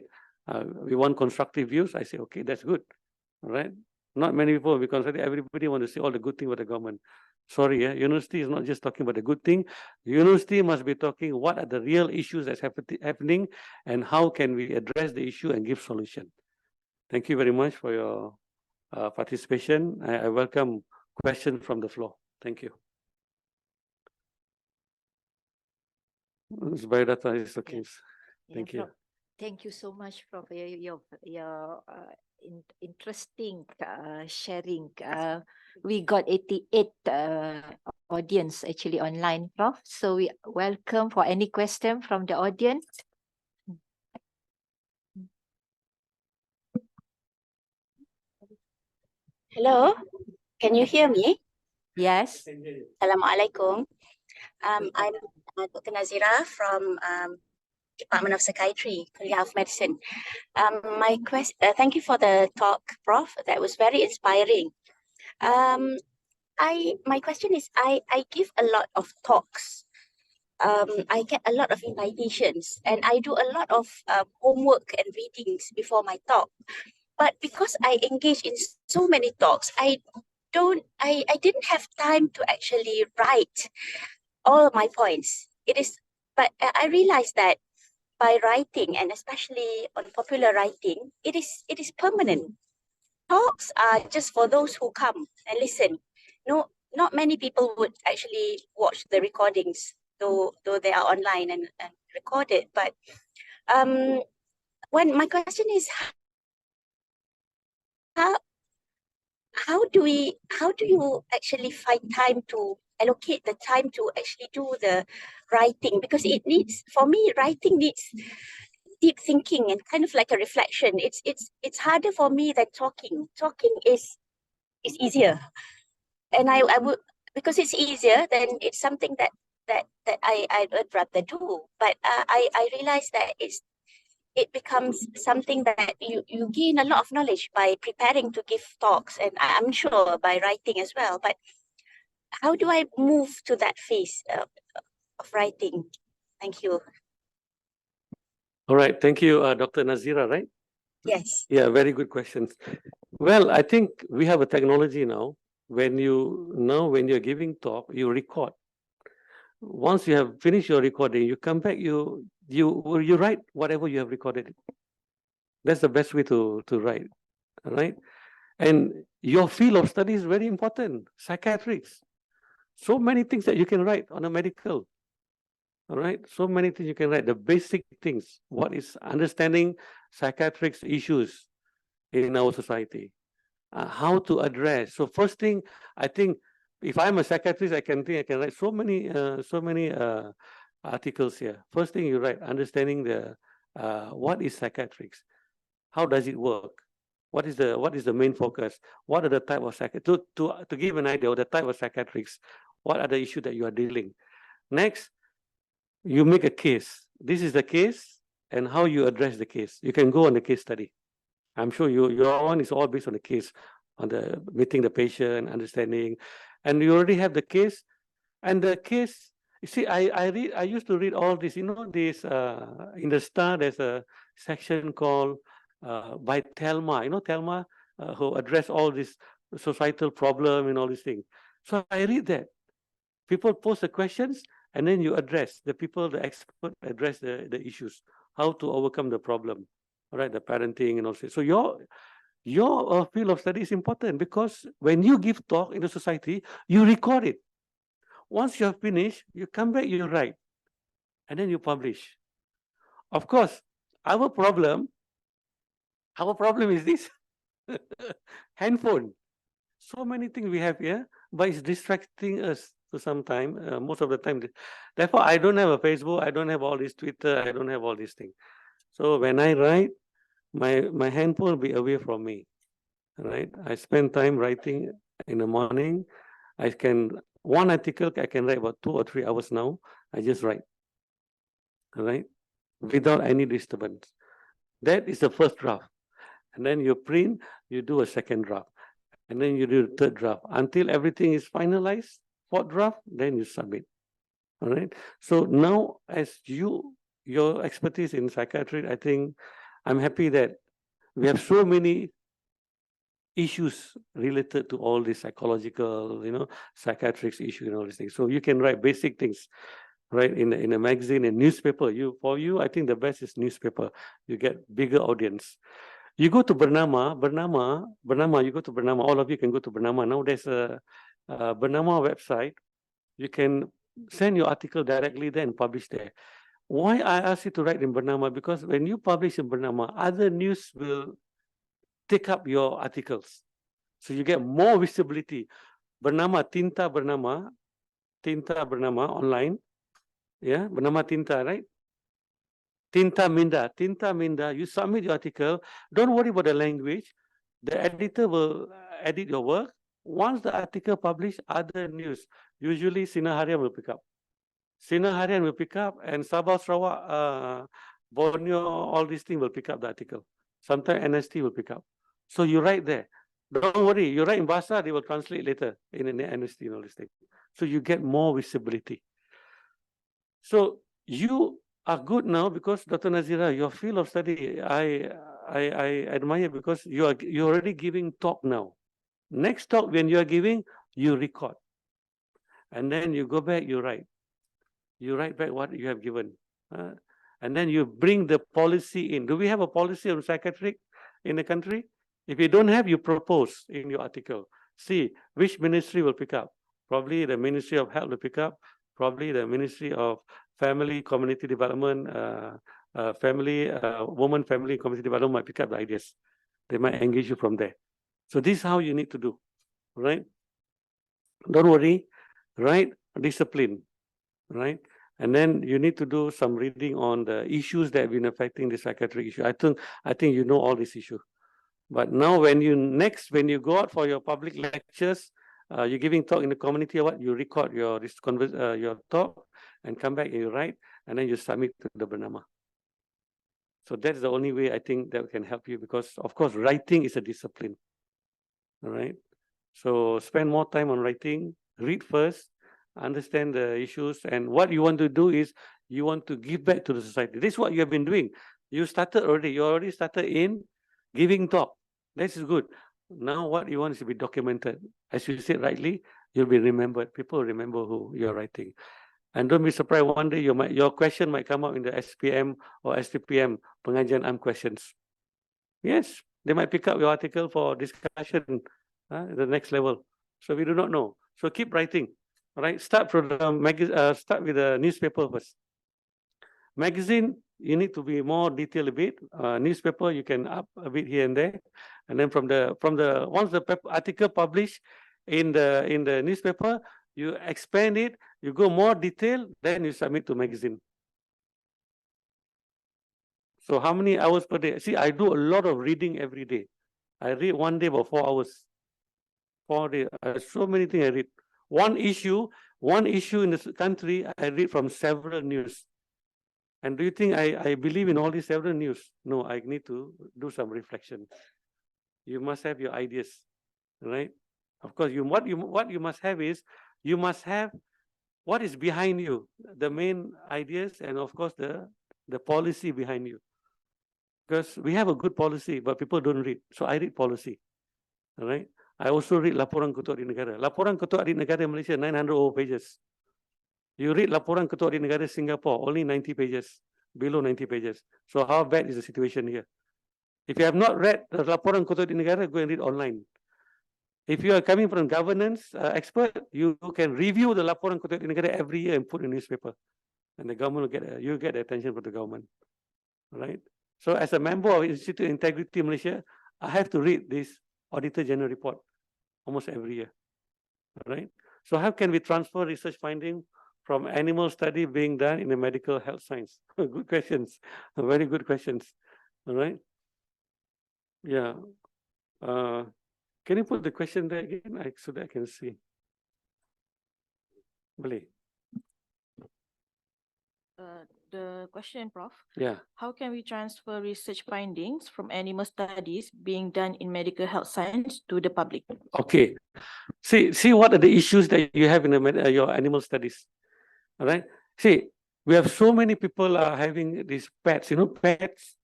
we want constructive views. I say, okay, that's good. All right. Not many people will be constructive. Everybody want to say all the good things about the government. Sorry, university is not just talking about the good thing. University must be talking what are the real issues that's happening and how can we address the issue and give solution. Thank you very much for your participation. I welcome questions from the floor. Thank you. Biodata is okay. Yeah. Thank you. Thank you so much, Prof, for your interesting sharing. We got 88 audience actually online, Prof. So we welcome for any question from the audience. Hello, can you hear me? Yes. Assalamualaikum. I'm Dr. Nazira from Department of Psychiatry, Kuliah of Medicine. My question, thank you for the talk, Prof. That was very inspiring. My question is, I give a lot of talks. I get a lot of invitations, and I do a lot of homework and readings before my talk. But because I engage in so many talks, I didn't have time to actually write all of my points. But I realized that by writing, and especially on popular writing, it is permanent. Talks are just for those who come and listen. No, not many people would actually watch the recordings, though they are online and recorded. But when my question is, how do you actually find time to allocate the time to actually do the writing? Because it needs, for me, writing needs deep thinking and kind of like a reflection. It's harder for me than talking. Talking is easier, and I would, because it's easier, then it's something that I would rather do. But I realize that it becomes something that you gain a lot of knowledge by preparing to give talks, and I'm sure by writing as well. But how do I move to that phase of writing? Thank you. All right. Thank you, Dr. Nazira, right? Yes. Yeah, very good questions. Well, I think we have a technology now. When you're giving talk, you record. Once you have finished your recording, you come back, you write whatever you have recorded. That's the best way to write. All right. And your field of study is very important. Psychiatrics. So many things that you can write on a medical. All right. So many things you can write. The basic things. What is understanding psychiatrics issues in our society? How to address. So first thing, I think, if I'm a psychiatrist, I can write so many articles here. First thing you write, understanding the what is psychiatrics, how does it work, what is the main focus, what are the type of to give an idea of the type of psychiatrics, what are the issues that you are dealing. Next, you make a case. This is the case and how you address the case. You can go on the case study. I'm sure your one is all based on the case, on the meeting the patient, understanding, and you already have the case. And the case, you see, I used to read all this. You know, this in the Star. There's a section called by Thelma. You know Thelma, who address all this societal problem and all these things. So I read that. People pose the questions, and then you address the people. The expert address the issues, how to overcome the problem. All right, the parenting and all this. So your field of study is important, because when you give talk in the society, you record it. Once you have finished, you come back, you write, and then you publish. Of course, our problem is this handphone. So many things we have here, but it's distracting us to some time, most of the time. Therefore, I don't have a Facebook, I don't have all this Twitter, I don't have all these things. So when I write, my handphone will be away from me, right? I spend time writing in the morning. One article I can write about 2 or 3 hours now. I just write, right? Without any disturbance. That is the first draft. And then you print, you do a second draft. And then you do the third draft. Until everything is finalized, fourth draft, then you submit. All right. So now, as your expertise in psychiatry, I think I'm happy that we have so many issues related to all these psychological, psychiatric issues and all these things. So you can write basic things, right, in a magazine and newspaper. For you, I think the best is newspaper. You get bigger audience. You go to Bernama, you go to Bernama, all of you can go to Bernama. Now there's a Bernama website. You can send your article directly there and publish there. Why I ask you to write in Bernama? Because when you publish in Bernama, other news will take up your articles. So you get more visibility. Bernama, Tinta Bernama online. Yeah, Bernama Tinta, right? Tinta Minda, you submit your article. Don't worry about the language. The editor will edit your work. Once the article published, other news, usually Sinar Harian will pick up. Sinar Harian will pick up, and Sabah, Sarawak, Borneo, all these things will pick up the article. Sometimes NST will pick up. So you write there. Don't worry, you write in Bahasa, they will translate later in NST and all these things. So you get more visibility. So you are good now because Dr. Nazira, your field of study, I admire because you're already giving talk now. Next talk when you are giving, you record. And then you go back, you write. You write back what you have given. And then you bring the policy in. Do we have a policy on psychiatric in the country? If you don't have, you propose in your article. See which ministry will pick up. Probably the Ministry of Health will pick up. Probably the Ministry of Family, Community Development, Women, Family, Community Development might pick up the ideas. They might engage you from there. So this is how you need to do, right? Don't worry, right? Discipline, right? And then you need to do some reading on the issues that have been affecting the psychiatric issue. I think you know all these issues. But now when you go out for your public lectures, you're giving talk in the community or what, you record your talk and come back and you write, and then you submit to the Bernama. So that's the only way I think that can help you, because of course writing is a discipline. All right. So spend more time on writing, read first, understand the issues, and what you want to do is you want to give back to the society. This is what you have been doing. You already started in giving talk. This is good. Now what you want is to be documented. As you said rightly, you'll be remembered. People will remember who you're writing. And don't be surprised, one day your question might come up in the SPM or SPPM, Pengajian Am questions. Yes, they might pick up your article for discussion at the next level. So we do not know. So keep writing. All right, start with the newspaper first. Magazine, you need to be more detailed a bit. Newspaper, you can up a bit here and there, and then once the article published in the newspaper, you expand it, you go more detail, then you submit to magazine. So how many hours per day? See, I do a lot of reading every day. I read one day about 4 hours. 4 days. So many things I read. One issue in this country, I read from several news. And do you think I believe in all these several news? No, I need to do some reflection. You must have your ideas, right? Of course, what you must have is, you must have what is behind you, the main ideas, and of course the policy behind you. Because we have a good policy, but people don't read. So I read policy, all right? I also read Laporan Ketua Ahli Negara. Laporan Ketua Ahli Negara Malaysia, 900 pages. You read Laporan Ketua Ahli Negara Singapore, only 90 pages, below 90 pages. So how bad is the situation here? If you have not read the Laporan Ketua Ahli Negara, go and read online. If you are coming from governance expert, you can review the Laporan Ketua Ahli Negara every year and put in newspaper. And the government will get the attention from the government, right? So as a member of Institute of Integrity Malaysia, I have to read this Auditor General report almost every year, right? So how can we transfer research finding from animal study being done in the medical health science? Good questions, very good questions, all right? Yeah. Can you put the question there again, so that I can see? Boleh? The question, Prof. Yeah. How can we transfer research findings from animal studies being done in medical health science to the public? Okay. See what are the issues that you have in your animal studies. All right. See, we have so many people are having these pets, pets,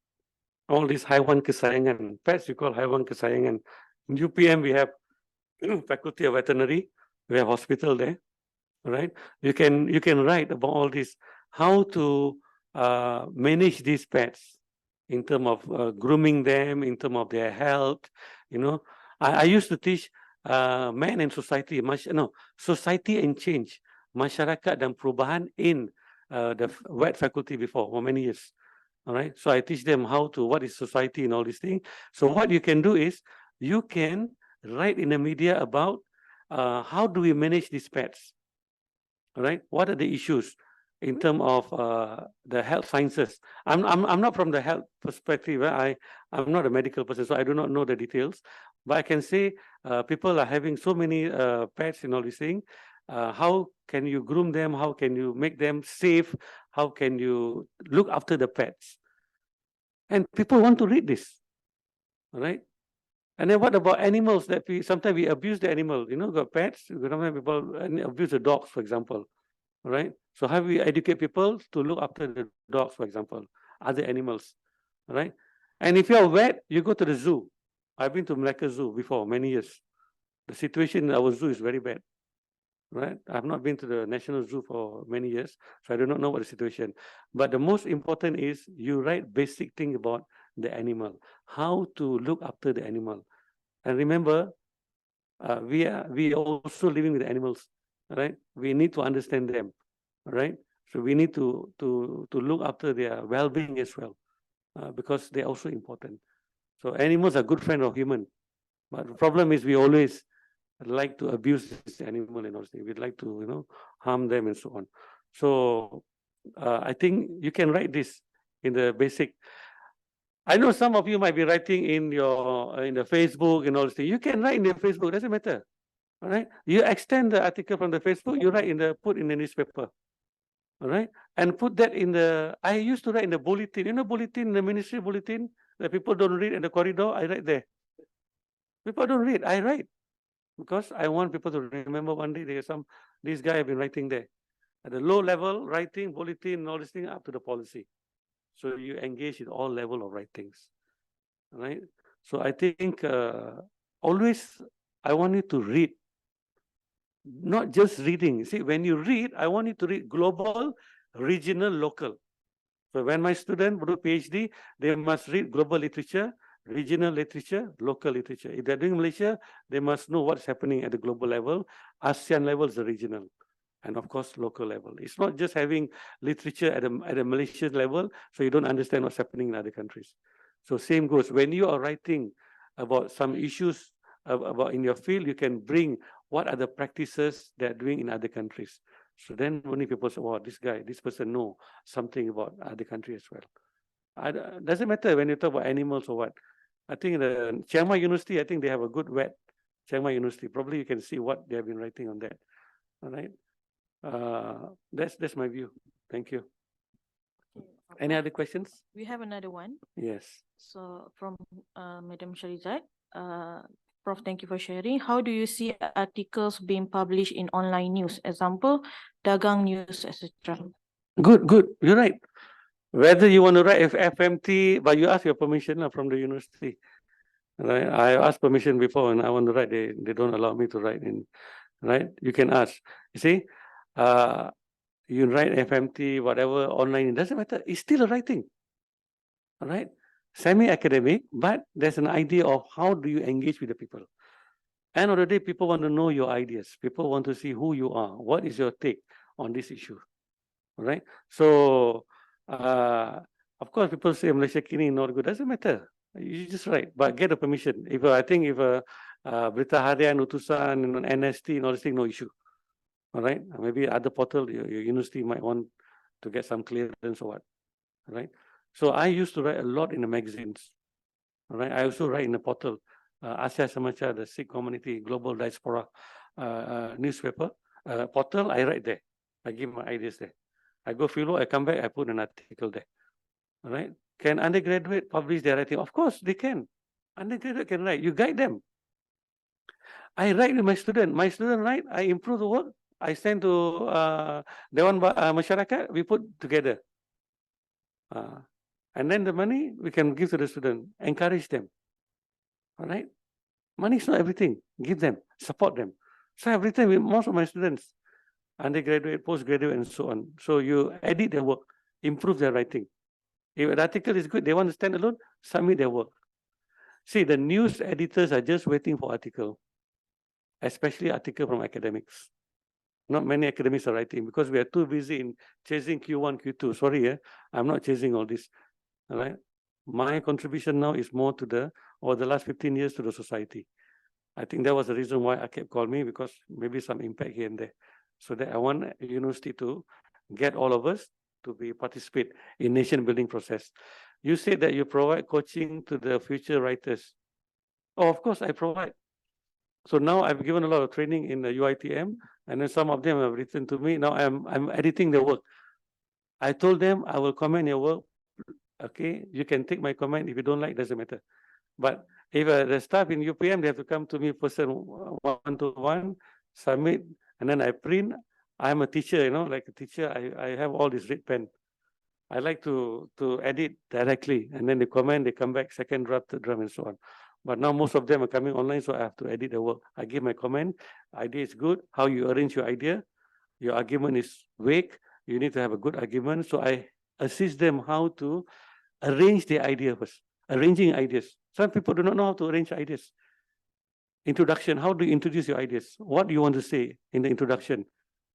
all these haiwan kesayangan. Pets we call haiwan kesayangan. In UPM, we have faculty of veterinary, we have hospital there. All right. You can write about all this, how to manage these pets in terms of grooming them, in terms of their health. I used to teach man and society, society and change, masyarakat dan perubahan in the vet faculty before for many years. All right. So I teach them what is society and all these things. So what you can do is you can write in the media about how do we manage these pets. All right. What are the issues in terms of the health sciences? I'm not from the health perspective. I'm not a medical person, so I do not know the details. But I can say people are having so many pets and all these things. How can you groom them? How can you make them safe? How can you look after the pets? And people want to read this. All right. And then what about animals that sometimes we abuse the animal? Got pets. Sometimes people abuse the dogs, for example. All right. So how we educate people to look after the dogs, for example, other animals. All right. And if you're vet, you go to the zoo. I've been to Malacca Zoo before, many years. The situation in our zoo is very bad. Right. I've not been to the National Zoo for many years, so I do not know what the situation. But the most important is you write basic thing about the animal, how to look after the animal. And remember, we are also living with animals, right? We need to understand them, right? So we need to look after their well-being as well, because they're also important. So animals are good friend of human, but the problem is we always like to abuse this animal and all things. We'd like to harm them and so on. So I think you can write this in the basic. I know some of you might be writing in the Facebook and all this thing. You can write in the Facebook, doesn't matter. All right. You extend the article from the Facebook, you put in the newspaper. All right. And put that I used to write in the bulletin. Bulletin, the ministry bulletin that people don't read in the corridor, I write there. People don't read, I write. Because I want people to remember one day this guy have been writing there. At the low level, writing, bulletin, all this thing up to the policy. So you engage in all level of writings. All right. So I think always I want you to read. Not just reading. See, when you read, I want you to read global, regional, local. So when my students do PhD, they must read global literature, regional literature, local literature. If they're doing Malaysia, they must know what's happening at the global level. ASEAN level is the regional. And of course, local level. It's not just having literature at a Malaysian level, so you don't understand what's happening in other countries. So same goes. When you are writing about some issues about in your field, you can bring what are the practices they're doing in other countries. So then only people say, wow, this person know something about other countries as well. Doesn't matter when you talk about animals or what. I think in the Chiang Mai University, I think they have a good vet. Chiang Mai University, probably you can see what they have been writing on that. All right. That's my view. Thank you. Any other questions? We have another one. Yes. So from Madam Sharizat, Prof, thank you for sharing. How do you see articles being published in online news? Example, Dagang News, etc. Good. You're right. Whether you want to write FMT, but you ask your permission from the university. Right? I asked permission before, and I want to write. They don't allow me to write in. Right? You can ask. You see, you write FMT, whatever online. It doesn't matter. It's still a writing. All right. Semi-academic, but there's an idea of how do you engage with the people. End of the day, people want to know your ideas. People want to see who you are. What is your take on this issue? All right. So, of course, people say Malaysia kini not good. Doesn't matter. You just write, but get the permission. I think if Berita Harian, Utusan, NST, and all this thing, no issue. All right. Maybe other portal, your university might want to get some clearance or what. All right. So I used to write a lot in the magazines. All right, I also write in the portal, Asia Samacha, the Sikh community, global diaspora newspaper portal. I write there. I give my ideas there. I go philo, I come back, I put an article there. All right. Can undergraduate publish their writing? Of course, they can. Undergraduate can write. You guide them. I write with my student. My student write. I improve the work. I send to Dewan Masyarakat. We put together. And then the money we can give to the student. Encourage them. All right. Money is not everything. Give them. Support them. So every time with most of my students, undergraduate, postgraduate, and so on. So you edit their work, improve their writing. If an article is good, they want to stand alone, submit their work. See, the news editors are just waiting for article, especially article from academics. Not many academics are writing because we are too busy in chasing Q1, Q2. Sorry, I'm not chasing all this. All right. My contribution now is more to the last 15 years to the society. I think that was the reason why I kept calling me, because maybe some impact here and there. So that I want university to get all of us to participate in nation building process. You said that you provide coaching to the future writers. Oh, of course I provide. So now I've given a lot of training in the UITM, and then some of them have written to me. Now I'm editing the work. I told them I will comment your work. Okay, you can take my comment. If you don't like, doesn't matter. But if the staff in UPM, they have to come to me person one-to-one, submit, and then I print. I'm a teacher, like a teacher. I have all this red pen. I like to edit directly, and then they comment, they come back, second draft, third draft, and so on. But now most of them are coming online, so I have to edit the work. I give my comment. Idea is good. How you arrange your idea. Your argument is vague. You need to have a good argument. So I assist them how to arrange the idea first. Arranging ideas. Some people do not know how to arrange ideas. Introduction. How do you introduce your ideas? What do you want to say in the introduction?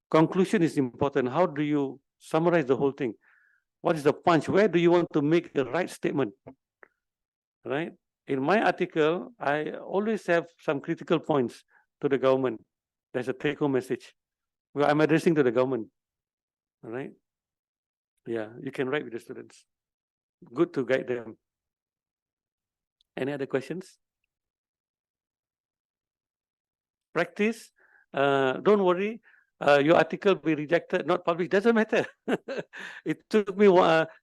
Conclusion is important. How do you summarize the whole thing? What is the punch? Where do you want to make the right statement? Right? In my article, I always have some critical points to the government. There's a take-home message. Well, I'm addressing to the government. All right? Yeah, you can write with the students. Good to guide them. Any other questions? Practice. Don't worry. Your article be rejected, not published, doesn't matter. It took me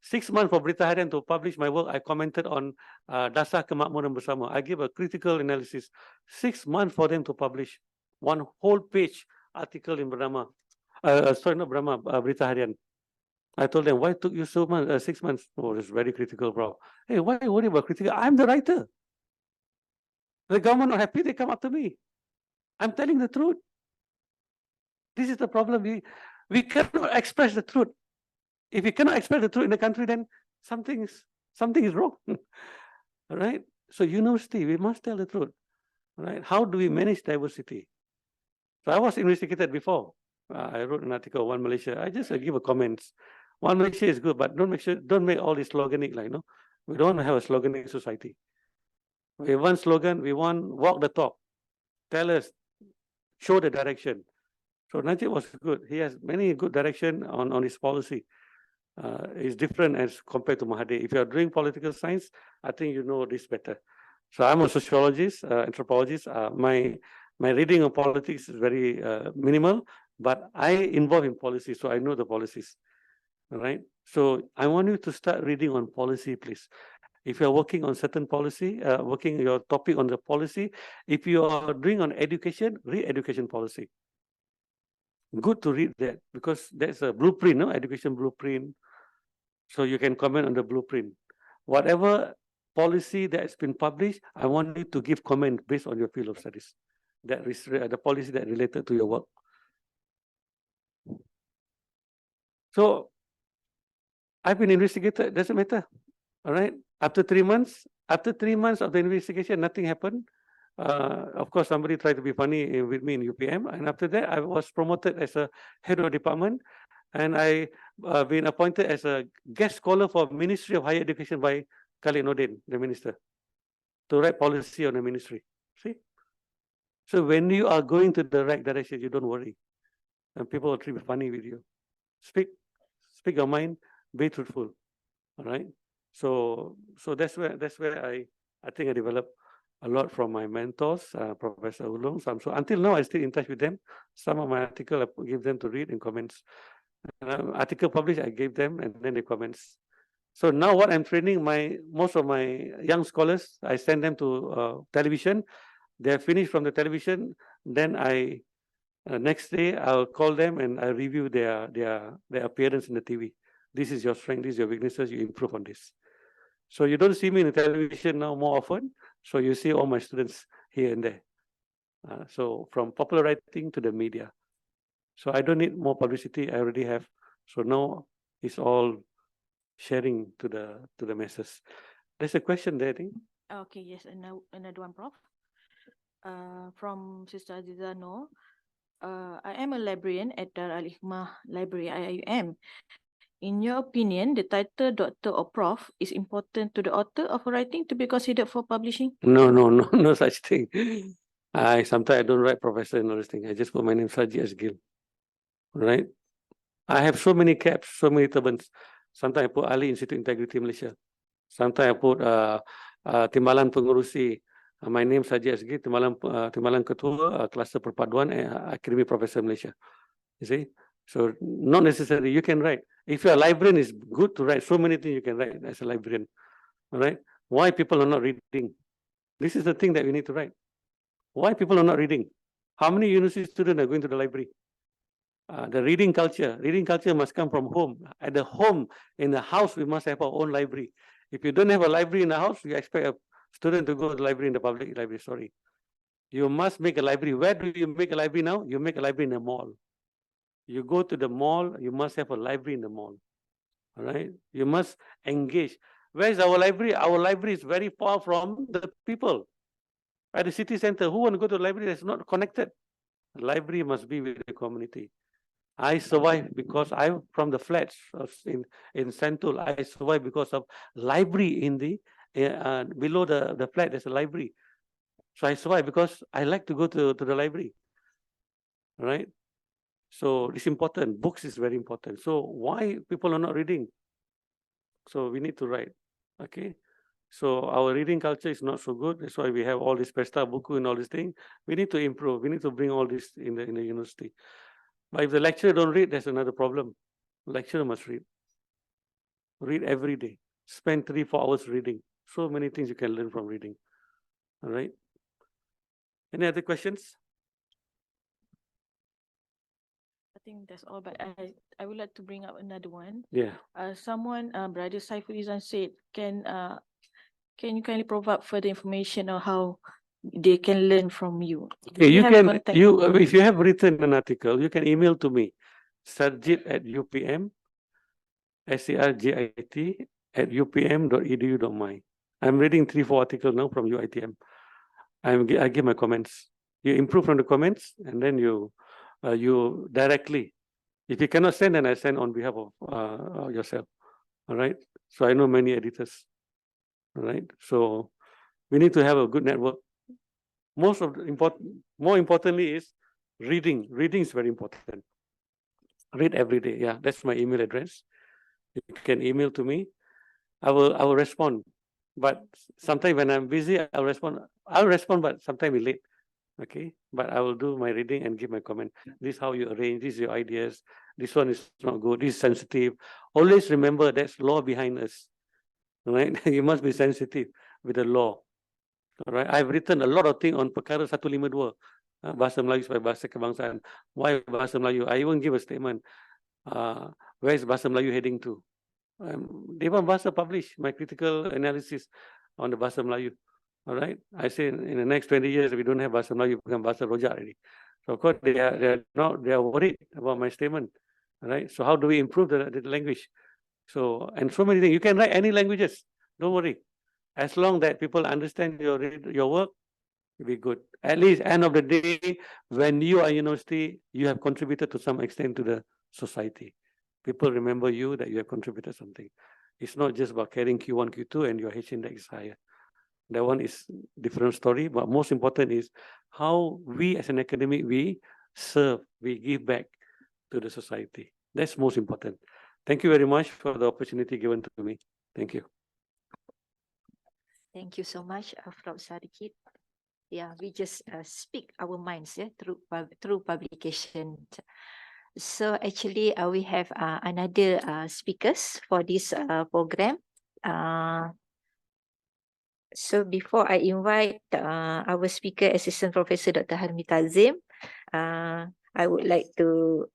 6 months for Berita Harian to publish my work. I commented on Dasar Kemakmuran Bersama. I give a critical analysis. 6 months for them to publish one whole page article in Bernama. Sorry, not Bernama, Berita Harian. I told them, why took you so much, 6 months? Oh, it's very critical, bro. Hey, why worry about critical? I'm the writer. The government not happy, they come after me. I'm telling the truth. This is the problem. We cannot express the truth. If we cannot express the truth in the country, then something is wrong. All right. So university, we must tell the truth. All right. How do we manage diversity? So I was investigated before. I wrote an article, One Malaysia. I just give a comments. One Malaysia is good, but don't make all this sloganic, we don't want to have a sloganic society. We want slogan, we want walk the talk. Tell us, show the direction. So Najib was good. He has many good direction on his policy. It's different as compared to Mahathir. If you are doing political science, I think you know this better. So I'm a sociologist, anthropologist. My reading of politics is very minimal, but I involve in policy, so I know the policies. All right. So I want you to start reading on policy, please. If you are working on certain policy, working your topic on the policy, if you are doing on education, read education policy. Good to read that, because that's a blueprint, no? Education blueprint. So you can comment on the blueprint. Whatever policy that's been published, I want you to give comment based on your field of studies. That is the policy that related to your work. So I've been investigated, doesn't matter. All right. After 3 months of the investigation, nothing happened. Of course, somebody tried to be funny with me in UPM. And after that, I was promoted as a head of department. And I been appointed as a guest scholar for Ministry of Higher Education by Khalid Nordin, the minister, to write policy on the ministry. See? So when you are going to the right direction, you don't worry. And people will treat you funny with you. Speak your mind, be truthful. All right. So that's where I think I developed a lot from my mentors, Professor Ulung. So until now, I still in touch with them. Some of my article I give them to read and comments. Article published, I gave them, and then they comments. So now what I'm training most of my young scholars, I send them to television. They're finished from the television. Then next day I'll call them and I review their appearance in the TV. This is your strength, this is your weaknesses, you improve on this. So you don't see me in the television now more often. So you see all my students here and there. So from popular writing to the media. So I don't need more publicity, I already have. So now it's all sharing to the masses. There's a question there, I think. Okay, yes, another one, Prof. From Sister Aziza Noor. I am a librarian at Dar Al-Hikmah Library IIUM. In your opinion, the title Doctor or Prof is important to the author of a writing to be considered for publishing? No, no such thing. Sometimes I don't write professor and all this thing. I just put my name Saji Asgil. Right? I have so many caps, so many turbans. Sometimes I put Ali Institute Integrity Malaysia. Sometimes I put Timbalan Pengurusi. My name Saji Asgil, Timbalan Ketua, Kluster Perpaduan, Akademi Professor Malaysia. You see? So not necessarily you can write. If you're a librarian, it's good to write. So many things you can write as a librarian. All right? Why people are not reading? This is the thing that we need to write. Why people are not reading? How many university students are going to the library? The reading culture must come from home. At the home, in the house, we must have our own library. If you don't have a library in the house, you expect a student to go to the library in the public library. Sorry. You must make a library. Where do you make a library now? You make a library in a mall. You go to the mall, you must have a library in the mall. All right? You must engage. Where is our library? Our library is very far from the people. At the city center, who want to go to the library that's not connected? The library must be with the community. I survived because I'm from the flats in Sentul. I survived because of library in the below the flat. There's a library, so I survived because I like to go to the library. Right. So it's important. Books is very important. So why people are not reading? So we need to write. Okay. So our reading culture is not so good. That's why we have all this Pesta Buku and all these things. We need to improve. We need to bring all this in the university. But if the lecturer don't read, there's another problem. Lecturer must read. Read every day. Spend 3-4 hours reading. So many things you can learn from reading. All right. Any other questions? I think that's all, but I would like to bring up another one. Yeah. Someone, Brother Saiful Izan said, can you kindly provide further information on how they can learn from you? Okay, Do you have can contact if you have written an article, you can email to me, sarjit@upm, sarjit@upm.edu.my. I'm reading 3-4 articles now from UITM. I give my comments. You improve from the comments, and then you directly. If you cannot send, then I send on behalf of yourself. All right. So I know many editors. All right. So we need to have a good network. More importantly is reading. Reading is very important. Read every day. Yeah, that's my email address. You can email to me. I will respond. But sometimes when I'm busy, I'll respond, but sometimes it's late. Okay. But I will do my reading and give my comment. This is how you arrange, this is your ideas. This one is not good, this is sensitive. Always remember there's law behind us. Right? You must be sensitive with the law. All right. I've written a lot of things on Perkara 152, Bahasa Melayu sebagai bahasa kebangsaan. Why Bahasa Melayu? I even give a statement. Where is Bahasa Melayu heading to? Dewan Bahasa published my critical analysis on the Bahasa Melayu. All right. I say in the next 20 years, if we don't have Bahasa Melayu, become Bahasa Rojak already. So of course they are worried about my statement. All right. So how do we improve the language? So and so many things. You can write any languages. Don't worry. As long that people understand your work, it'll be good. At least end of the day, when you are in university, you have contributed to some extent to the society. People remember you that you have contributed something. It's not just about carrying Q1, Q2 and your H index is higher. That one is different story, but most important is how we as an academic, we serve, we give back to the society. That's most important. Thank you very much for the opportunity given to me. Thank you. Thank you so much, Prof. Sarikit. Yeah, we just speak our minds, yeah, through publication. So actually, we have another speakers for this program. So before I invite our speaker, Assistant Professor Dr. Harmi Tazim, I would like to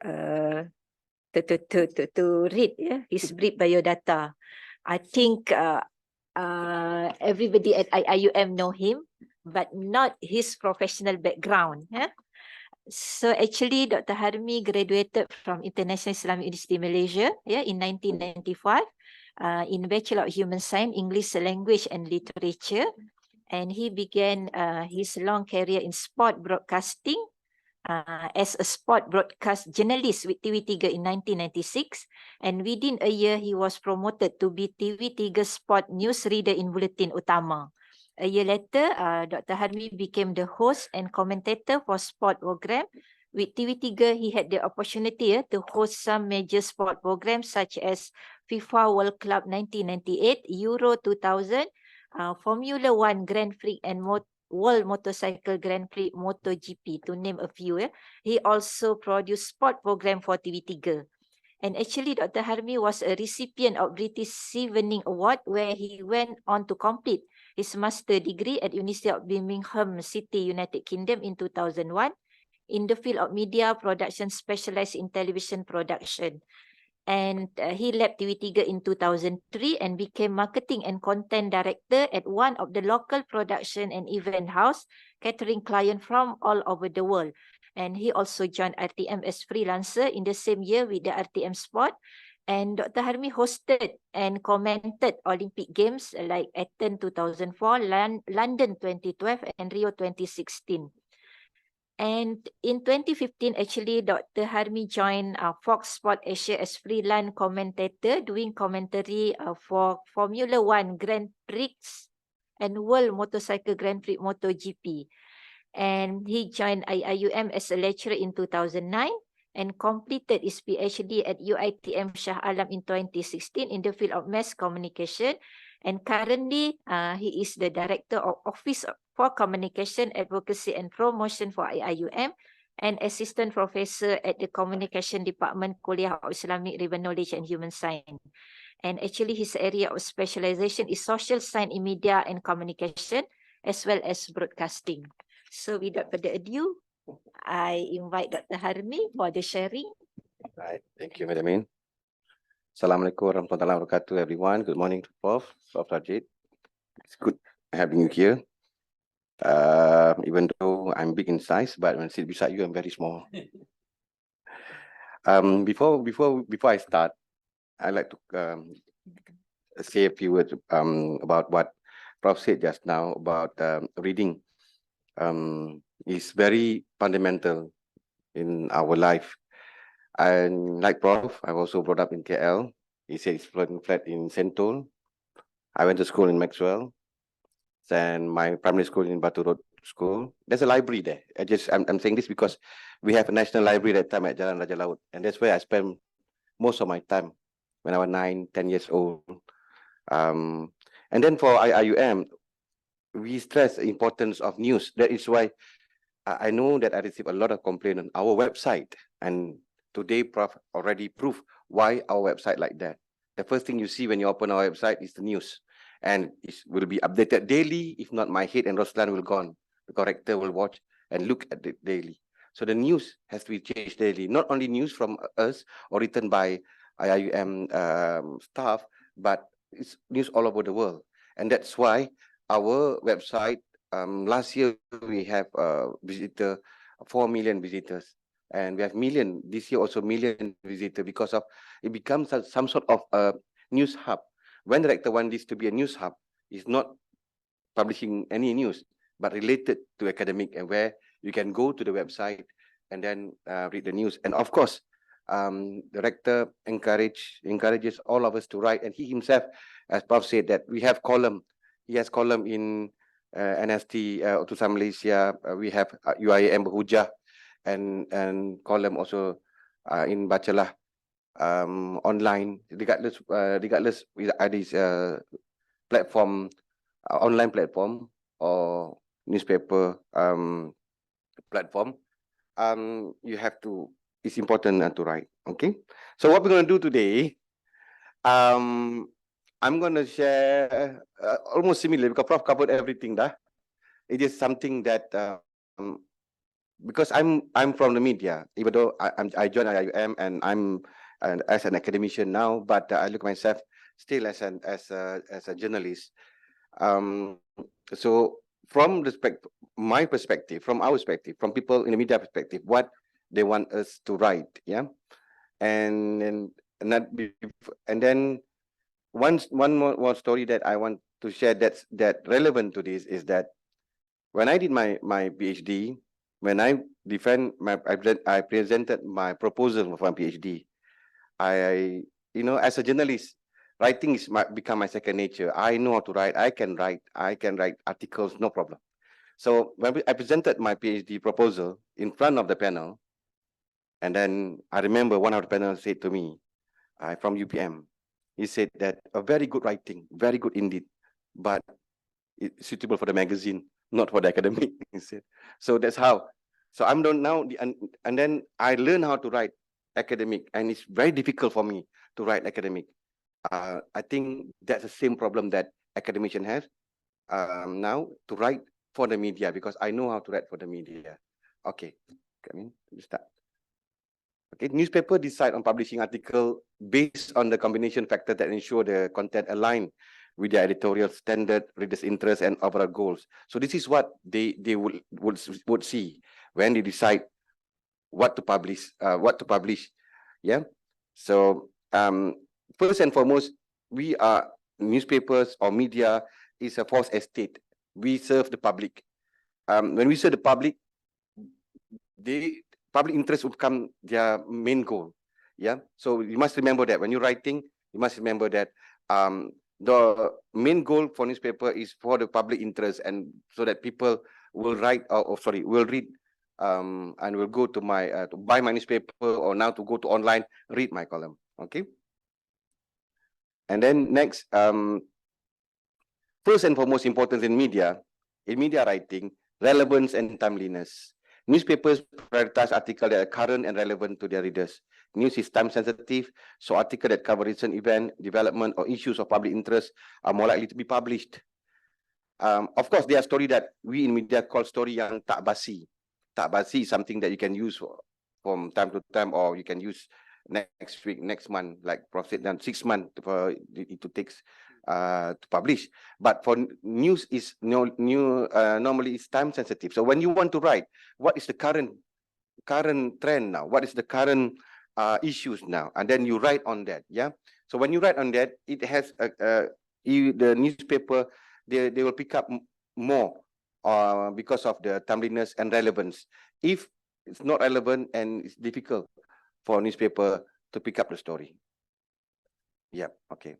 read his brief biodata. I think everybody at IIUM know him, but not his professional background. So actually, Dr. Harmi graduated from International Islamic University Malaysia in 1995 in Bachelor of Human Science, English Language and Literature. And he began his long career in sport broadcasting as a sport broadcast journalist with TV3 in 1996. And within a year, he was promoted to be TV3 sport news reader in Bulletin Utama. A year later, Dr. Harmi became the host and commentator for sport program. With TV3, he had the opportunity to host some major sport programs such as FIFA World Cup 1998, Euro 2000, Formula One Grand Prix and World Motorcycle Grand Prix MotoGP, to name a few. He also produced sport program for TV3. And actually, Dr. Harmi was a recipient of British Evening Award, where he went on to complete his master degree at University of Birmingham City, United Kingdom in 2001 in the field of media production, specialized in television production. And he left TV3 in 2003 and became marketing and content director at one of the local production and event house, catering clients from all over the world. And he also joined RTM as freelancer in the same year with the RTM Sport. And Dr. Harmi hosted and commented Olympic Games like Athens 2004, London 2012, and Rio 2016. And in 2015, actually, Dr. Harmi joined Fox Sport Asia as freelance commentator, doing commentary for Formula One Grand Prix and World Motorcycle Grand Prix MotoGP. And he joined IIUM as a lecturer in 2009 and completed his PhD at UiTM Shah Alam in 2016 in the field of mass communication. And currently, he is the Director of Office for Communication, Advocacy and Promotion for IIUM and Assistant Professor at the Communication Department, Kuliah of Islamic River Knowledge and Human Science. And actually, his area of specialization is social science in media and communication, as well as broadcasting. So without further ado, I invite Dr. Harmi for the sharing. Right. Thank you, Madam Min. Assalamualaikum warahmatullahi wabarakatuh, everyone. Good morning to Prof. Rajit. It's good having you here. Even though I'm big in size, but when I sit beside you, I'm very small. Before I start, I'd like to say a few words about what Prof said just now about reading. Is very fundamental in our life. And like Prof, I was also brought up in KL. He said he's flat in Sentul. I went to school in Maxwell. Then my primary school in Batu Road School. There's a library there. I'm saying this because we have a national library at that time at Jalan Raja Laut. And that's where I spent most of my time when I was 9, 10 years old. And then for IIUM, we stress the importance of news. That is why I know that I receive a lot of complaint on our website. And today, Prof already proved why our website like that. The first thing you see when you open our website is the news. And it will be updated daily. If not, my head and Roslan will go on. The corrector will watch and look at it daily. So the news has to be changed daily. Not only news from us or written by IIUM staff, but it's news all over the world. And that's why our website, last year we have 4 million visitors. And we have million, this year also million visitors because of it becomes some sort of a news hub. When the director wants this to be a news hub, it's not publishing any news, but related to academic and where you can go to the website and then read the news. And of course, the director encourages all of us to write. And he himself, as Prof said, that we have column. He has column in NST, Utusan Malaysia. We have UIM Berhujah and column also in Bacalah online, regardless with this platform online platform or newspaper platform, you have to, it's important to write. Okay. So what we're going to do today, I'm going to share almost similar because Prof covered everything. It is something that because I'm from the media, even though I joined IIUM and I'm as an academician now, but I look myself still as a journalist. So from my perspective, from our perspective, from people in the media perspective, what they want us to write, yeah, and then one more story that I want to share that relevant to this is that when I did my PhD, when I I presented my proposal for my PhD, as a journalist, writing is become my second nature. I know how to write. I can write articles, no problem. So when I presented my PhD proposal in front of the panel, and then I remember one of the panel said to me, from UPM, he said that a very good writing, very good indeed, but it's suitable for the magazine, not for the academic. He said. So that's how. So I'm done now, and then I learned how to write academic, and it's very difficult for me to write academic. I think that's the same problem that academician has now to write for the media, because I know how to write for the media. Okay, start. Okay, newspaper decide on publishing article based on the combination factor that ensure the content align with the editorial standard, readers' interest, and overall goals. So this is what they would see when they decide what to publish. Yeah. So first and foremost, we are newspapers or media is a false estate. We serve the public. When we serve the public, the public interest would become their main goal. Yeah. So you must remember that when you're writing, you must remember that the main goal for newspaper is for the public interest, and so that people will write will read and will go to my to buy my newspaper, or now to go to online, read my column. Okay. And then next, first and foremost importance in media writing, relevance and timeliness. Newspapers prioritize articles that are current and relevant to their readers. News is time sensitive, so articles that cover recent event, development, or issues of public interest are more likely to be published. Of course, there are stories that we in media call story yang tak basi. Tak basi is something that you can use from time to time, or you can use next week, next month, like Prof said, 6 months for it to takes to publish. But for news is normally it's time sensitive. So when you want to write, what is the current trend now? What is the current issues now? And then you write on that. Yeah. So when you write on that, it has the newspaper, they will pick up more because of the timeliness and relevance. If it's not relevant and it's difficult for newspaper to pick up the story. Yeah. Okay.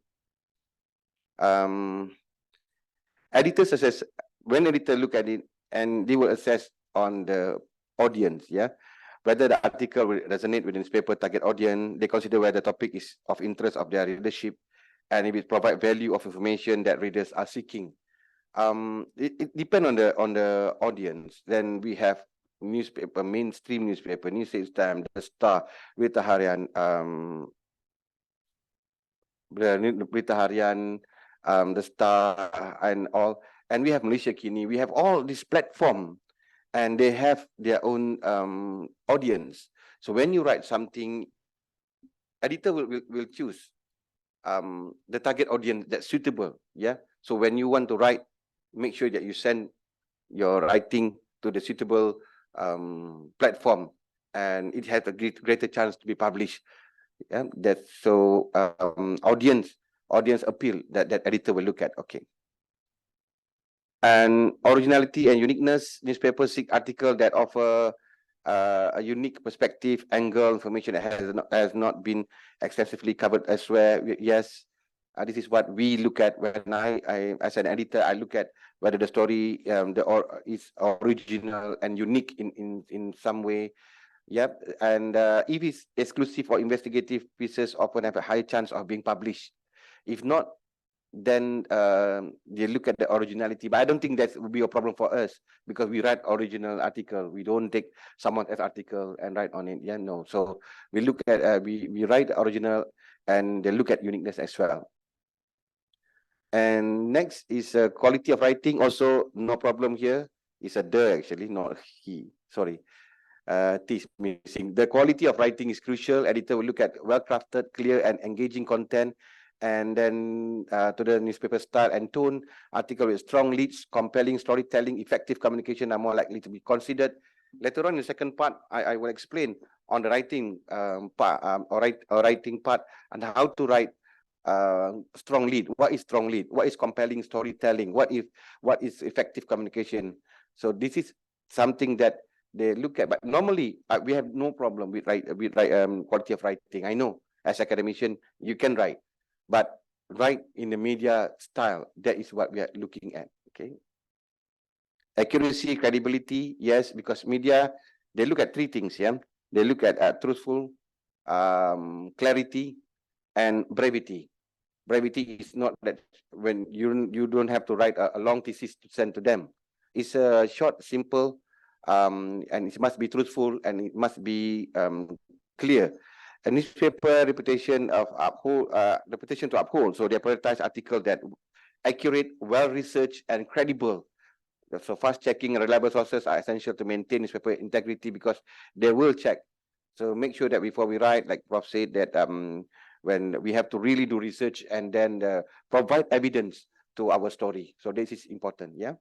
Editors assess, when editor look at it, and they will assess on the audience, yeah, whether the article will resonate with the newspaper target audience. They consider whether the topic is of interest of their readership, and if it provide value of information that readers are seeking. It depends on the audience. Then we have newspaper, mainstream newspaper, New Straits Times, The Star, Berita Harian, Berita Harian, The Star, and all. And we have Malaysia Kini. We have all this platform, and they have their own audience. So when you write something, editor will choose the target audience that's suitable. Yeah. So when you want to write, make sure that you send your writing to the suitable platform, and it has a greater chance to be published. Yeah, that's so audience appeal that editor will look at. Okay. And originality and uniqueness, newspapers seek article that offer a unique perspective, angle, information that has not been extensively covered elsewhere. Yes, this is what we look at when I as an editor, I look at whether the story is original and unique in some way. Yep, and if it's exclusive or investigative pieces, often have a high chance of being published. If not, then they look at the originality. But I don't think that would be a problem for us because we write original article. We don't take someone else's article and write on it. Yeah, no. So we look at we write the original and they look at uniqueness as well. And next is quality of writing. Also, no problem here. It's a the actually, not he. Sorry. T is missing. The quality of writing is crucial. Editor will look at well-crafted, clear, and engaging content. And then to the newspaper style and tone, article with strong leads, compelling storytelling, effective communication are more likely to be considered. Later on in the second part, I will explain on the writing part or writing part and how to write strong lead. What is strong lead? What is compelling storytelling? What is effective communication? So this is something that they look at. But normally we have no problem with quality of writing. I know as academician you can write, but write in the media style. That is what we are looking at. Okay. Accuracy, credibility, yes, because media they look at three things. Yeah, they look at truthful, clarity, and brevity. Brevity is not that when you don't have to write a long thesis to send to them. It's a short, simple, and it must be truthful and it must be clear. A newspaper reputation to uphold. So they prioritize article that accurate, well-researched, and credible. So fast checking and reliable sources are essential to maintain newspaper integrity because they will check. So make sure that before we write, like Prof said, that when we have to really do research and then provide evidence to our story. So this is important, yeah.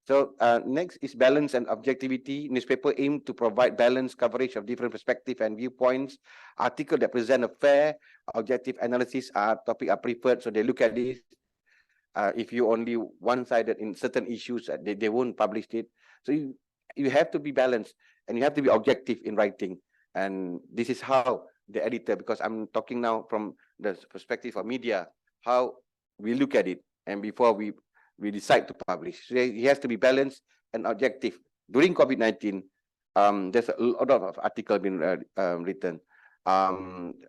So next is balance and objectivity. Newspaper aim to provide balanced coverage of different perspectives and viewpoints. Articles that present a fair, objective analysis topic are preferred. So they look at this. If you only one-sided in certain issues, they won't publish it. So you have to be balanced and you have to be objective in writing. And this is how the editor, because I'm talking now from the perspective of media, how we look at it and before we decide to publish. So he has to be balanced and objective. During COVID-19, there's a lot of articles been written,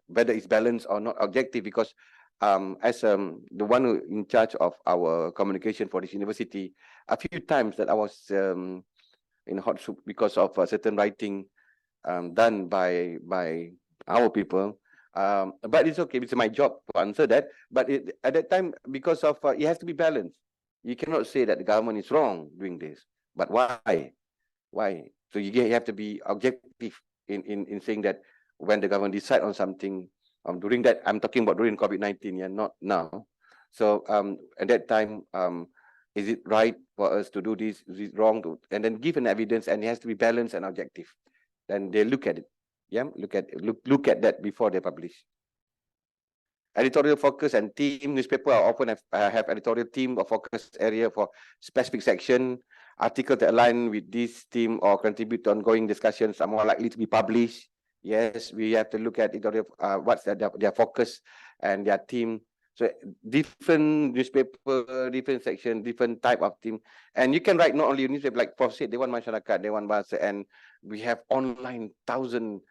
whether it's balanced or not objective, because as the one who in charge of our communication for this university, a few times that I was in hot soup because of certain writing done by our people. But it's okay, it's my job to answer that. But at that time, because of it has to be balanced. You cannot say that the government is wrong doing this. But why? Why? So you have to be objective in saying that when the government decide on something, during that, I'm talking about during COVID-19, yeah, not now. So at that time, is it right for us to do this? Is it wrong to? And then give an evidence, and it has to be balanced and objective. Then they look at it. Yeah, look at that before they publish. Editorial focus and team. Newspaper often have editorial team or focus area for specific section. Articles that align with this team or contribute to ongoing discussions are more likely to be published. Yes, we have to look at editorial, what's their focus and their team. So different newspaper, different section, different type of team. And you can write not only newspaper, like Prof said, they want masyarakat, they want bahasa, and we have online 1,000,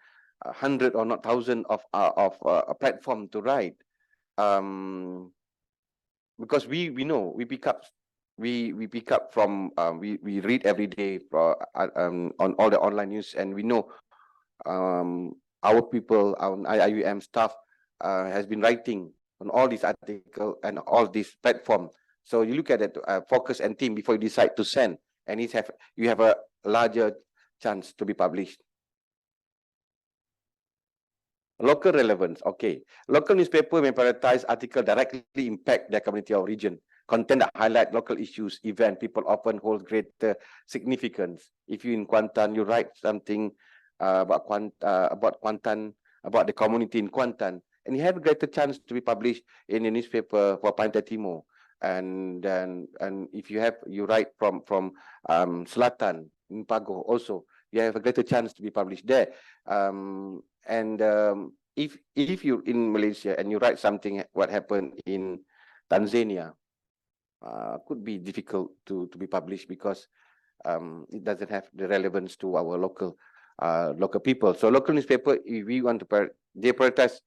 100 or not 1,000 of a platform to write. Because we know we pick up from we read every day on all the online news, and we know our people, our IIUM staff has been writing on all these articles and all these platform. So you look at it, focus and team before you decide to send, and you have a larger chance to be published. Local relevance. Okay. Local newspaper may prioritize articles directly impact their community or region. Content that highlight local issues, event, people often hold greater significance. If you in Kuantan, you write something about Kuantan, about the community in Kuantan, and you have a greater chance to be published in a newspaper for Pantai Timur. And if you write from Selatan, in Pago also, you have a greater chance to be published there. If you're in Malaysia and you write something what happened in Tanzania, could be difficult to be published because it doesn't have the relevance to our local people. So local newspaper, if we want to they prioritize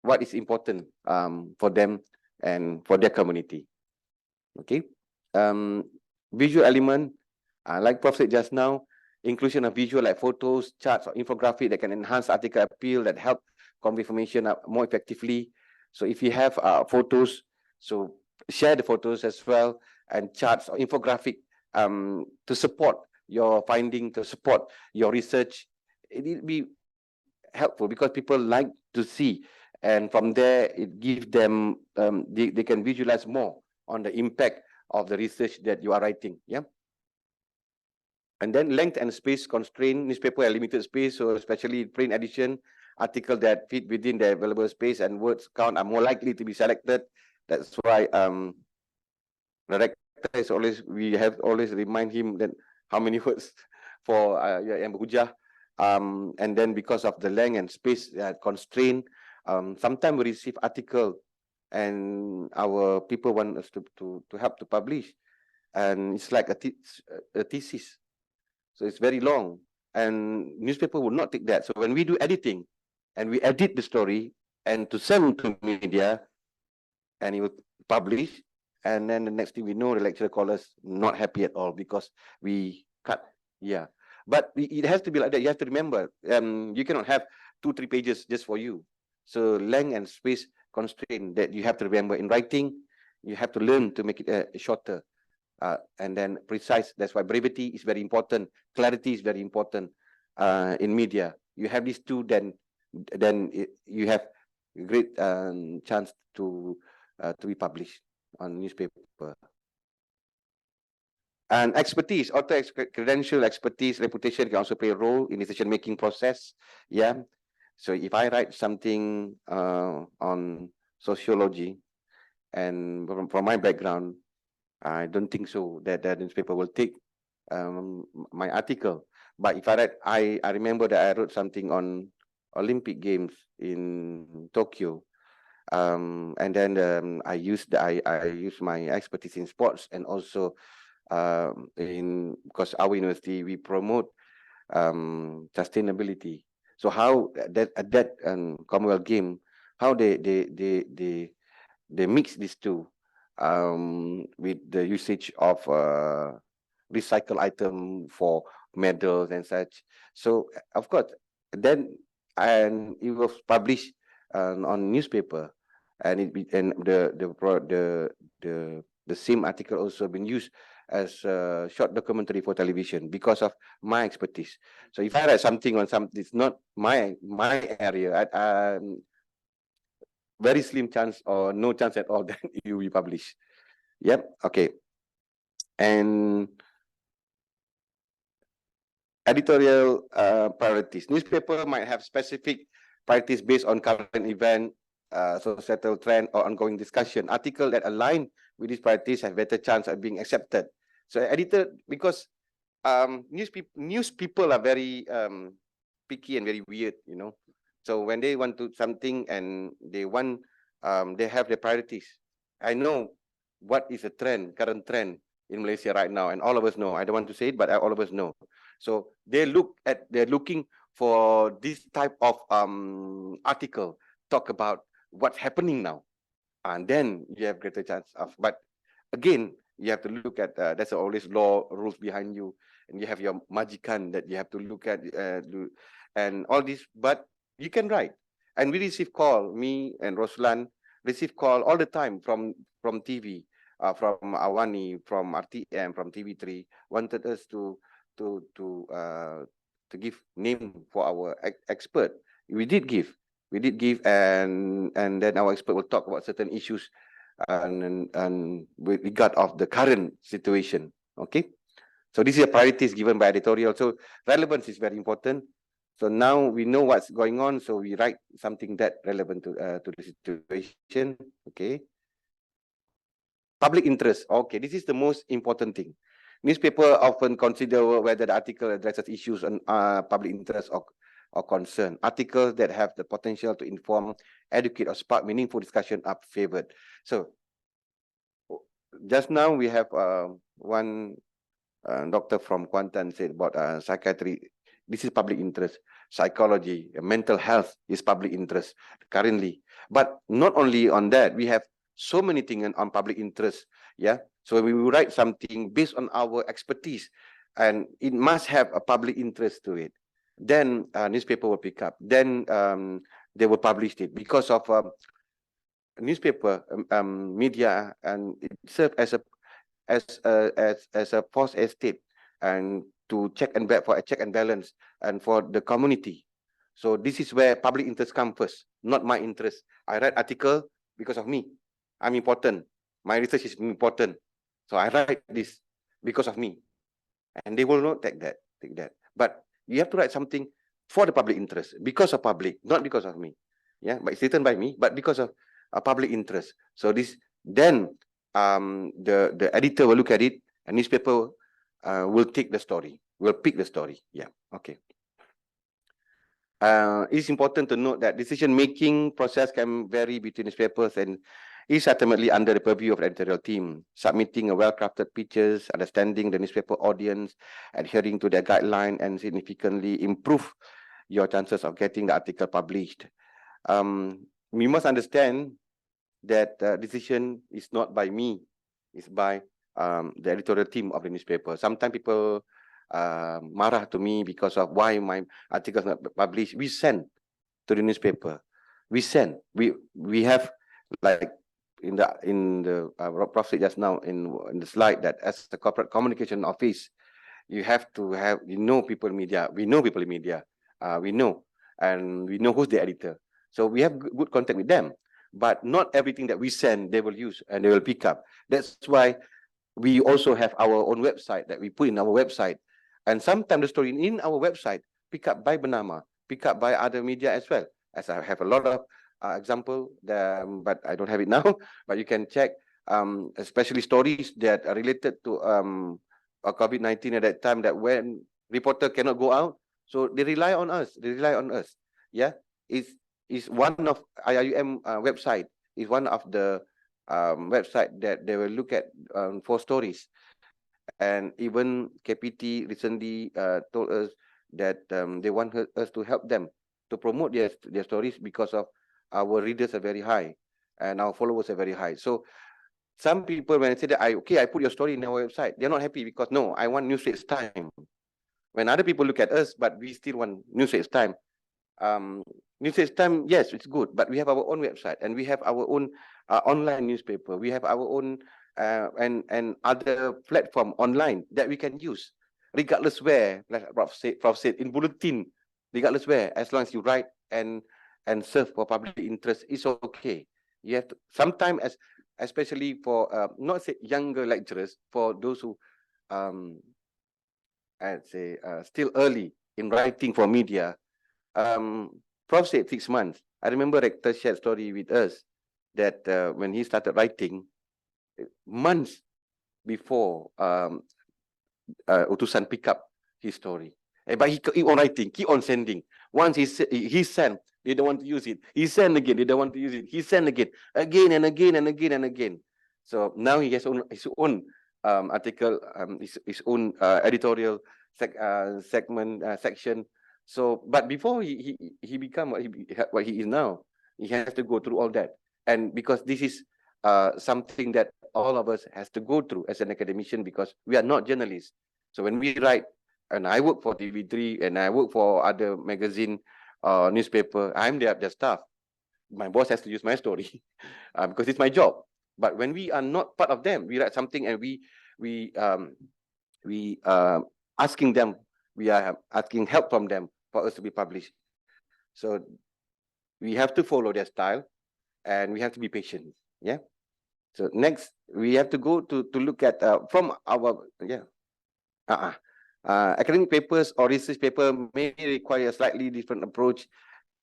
what is important for them, and for their community. Okay. Visual element, like Prof said just now, inclusion of visual like photos, charts, or infographic that can enhance article appeal, that help convey information more effectively. So if you have photos, so share the photos as well, and charts or infographic to support your finding, to support your research. It will be helpful because people like to see, and from there it gives them they can visualize more on the impact of the research that you are writing. Yeah. And then length and space constraint. Newspaper have limited space, so especially print edition, article that fit within the available space and words count are more likely to be selected. That's why the rector is always, we have always remind him that how many words for yang berhujah. And then because of the length and space constraint, sometimes we receive article and our people want us to help to publish, and it's like a thesis, so it's very long, and newspaper will not take that. So when we do editing and we edit the story and to send to media, and it will publish, and then the next thing we know, the lecturer call us not happy at all because we cut. Yeah, but it has to be like that. You have to remember, you cannot have 2-3 pages just for you. So length and space constraint that you have to remember in writing. You have to learn to make it shorter and then precise. That's why brevity is very important. Clarity is very important in media. You have these two, then you have great chance to be published on newspaper. And expertise, author credential, expertise, reputation can also play a role in the decision-making process. Yeah. So if I write something on sociology, and from my background, I don't think so that the newspaper will take my article. But if I write, I remember that I wrote something on Olympic Games in Tokyo, and then I used my expertise in sports, and also because our university we promote sustainability. So how that Commonwealth game, how they mix these two with the usage of recycled item for medals and such. So of course, then and it was published on newspaper, and the same article also been used as a short documentary for television because of my expertise. So if I write something on something, it's not my area, very slim chance or no chance at all that it will be published. Yep. Okay. And editorial priorities. Newspaper might have specific priorities based on current event, societal trend, or ongoing discussion. Article that align with these priorities have better chance of being accepted. So editor, because news people are very picky and very weird, you know. So when they want to something and they want, they have their priorities. I know what is a trend, current trend in Malaysia right now, and all of us know. I don't want to say it, but all of us know. So they're looking for this type of article, talk about what's happening now, and then you have greater chance of. But again, you have to look at there's always law rules behind you, and you have your majikan that you have to look at and all this. But you can write, and we receive call. Me and Roslan receive call all the time from TV, from Awani, from RTM, from TV3, wanted us to give name for our expert. We did give, and then our expert will talk about certain issues and with regard of the current situation. Okay, so this is a priorities given by editorial. So relevance is very important. So now we know what's going on, so we write something that relevant to the situation. Okay. Public interest. Okay, this is the most important thing. Newspaper often consider whether the article addresses issues on public interest or concern. Articles that have the potential to inform, educate, or spark meaningful discussion are favored. So just now we have one doctor from Kuantan said about psychiatry. This is public interest. Psychology, mental health is public interest currently. But not only on that, we have so many things on public interest. Yeah. So we will write something based on our expertise, and it must have a public interest to it. Then newspaper will pick up. Then they will publish it because of newspaper media, and it serves as a false estate and to check and for a check and balance and for the community. So this is where public interest comes first, not my interest. I write article because of me. I'm important. My research is important. So I write this because of me. And they will not take that. But you have to write something for the public interest, because of public, not because of me. Yeah, but it's written by me, but because of a public interest. So this, then the editor will look at it, and newspaper will take the story, will pick the story. Yeah, okay. It's important to note that decision-making process can vary between newspapers and is ultimately under the purview of the editorial team. Submitting a well-crafted pitches, understanding the newspaper audience, adhering to their guideline, and significantly improve your chances of getting the article published. We must understand that decision is not by me, it's by the editorial team of the newspaper. Sometimes people marah to me because of why my articles not published. We send to the newspaper. We send. We have, like in the Prof said just now in the slide, that as the corporate communication office, you have to have, people in media. We know people in media. We know, and we know who's the editor. So we have good contact with them. But not everything that we send they will use and they will pick up. That's why we also have our own website that we put in our website. And sometimes the story in our website pick up by Bernama, pick up by other media as well. As I have a lot of example, but I don't have it now. But you can check, especially stories that are related to COVID-19 at that time, that when reporter cannot go out, so they rely on us. Yeah, is one of IIUM website, is one of the website that they will look at for stories. And even KPT recently told us that they want us to help them to promote their stories, because of our readers are very high and our followers are very high. So some people, when I say that I put your story in our website, they're not happy because no, I want News Straits Time. When other people look at us, but we still want News Straits Time. News Straits Time, yes, it's good, but we have our own website and we have our own online newspaper. We have our own and other platform online that we can use, regardless where. Like Prof said in bulletin, regardless where, as long as you write and serve for public interest, it's okay. You have to, sometimes, especially for not say younger lecturers, for those who I'd say still early in writing for media. Prof said 6 months. I remember Rector shared story with us that when he started writing, months before Utusan pick up his story. But he keep on writing, keep on sending. Once he sent, they don't want to use it. He sent again, they don't want to use it. He sent again and again. So now he has his own article, his own editorial section. So, but before he become what he is now, he has to go through all that. And because this is something that all of us has to go through as an academician, because we are not journalists. So when we write, and I work for TV3 and I work for other magazine, newspaper, I'm their staff. My boss has to use my story because it's my job. But when we are not part of them, we write something and we asking them, we are asking help from them for us to be published. So we have to follow their style and we have to be patient. Yeah. So next, we have to go to look at from our academic papers or research paper may require a slightly different approach.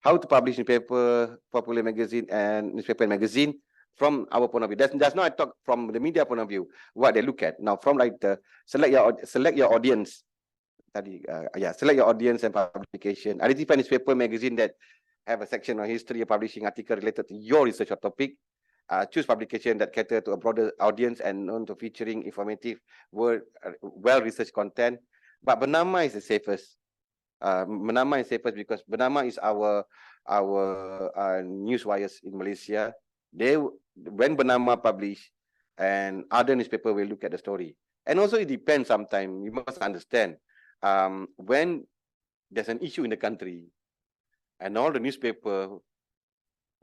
How to publish newspaper, popular magazine, and newspaper and magazine from our point of view. That's not I talk from the media point of view, what they look at. Now from like the select your audience. Select your audience and publication. Identify newspaper, magazine that have a section on history of publishing article related to your research or topic. Choose publication that cater to a broader audience and known to featuring informative, well-researched content. But Bernama is the safest. Bernama is safest because Bernama is our news wires in Malaysia. They when Bernama publish, and other newspaper will look at the story. And also it depends sometimes, you must understand, when there's an issue in the country and all the newspaper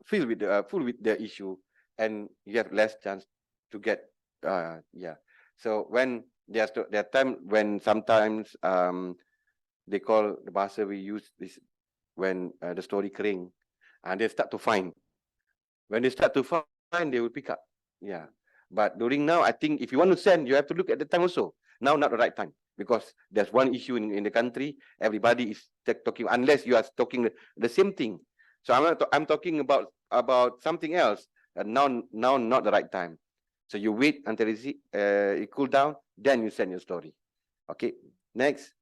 full with the issue, and you have less chance to get, So when there are time when sometimes they call the bahasa we use this when the story kering, and they start to find. When they start to find, they will pick up. Yeah. But during now, I think if you want to send, you have to look at the time also. Now, not the right time, because there's one issue in the country. Everybody is talking, unless you are talking the same thing. So I'm talking about something else. Now not the right time. So you wait until it cool down, then you send your story. Okay. Next,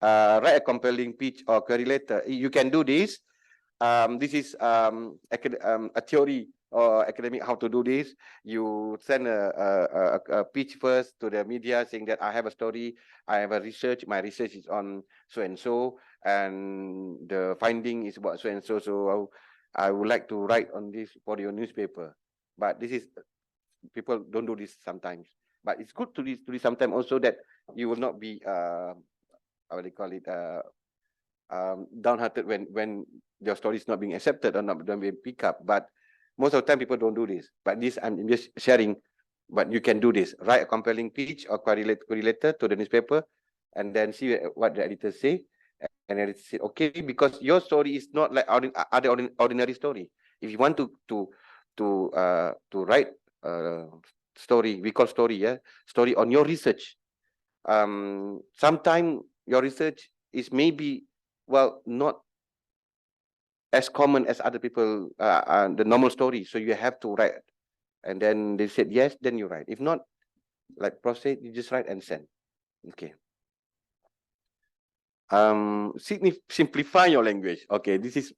write a compelling pitch or query letter. You can do this. This is a theory or academic how to do this. You send a pitch first to the media saying that I have a story, I have a research, my research is on so and so, and the finding is about so and so. So I would like to write on this for your newspaper. But this is, people don't do this sometimes. But it's good to do this sometimes also, that you will not be how do you call it, downhearted when your story is not being accepted or not being picked up. But most of the time people don't do this. But this I'm just sharing. But you can do this. Write a compelling pitch or query letter to the newspaper, and then see what the editors say. And then it say, okay, because your story is not like other ordinary story. If you want to write story, we call story, story on your research. Sometimes your research is maybe, well, not as common as other people, the normal story. So you have to write. And then they said yes, then you write. If not, like Prof said, you just write and send. Okay. Simplify your language. Okay, this is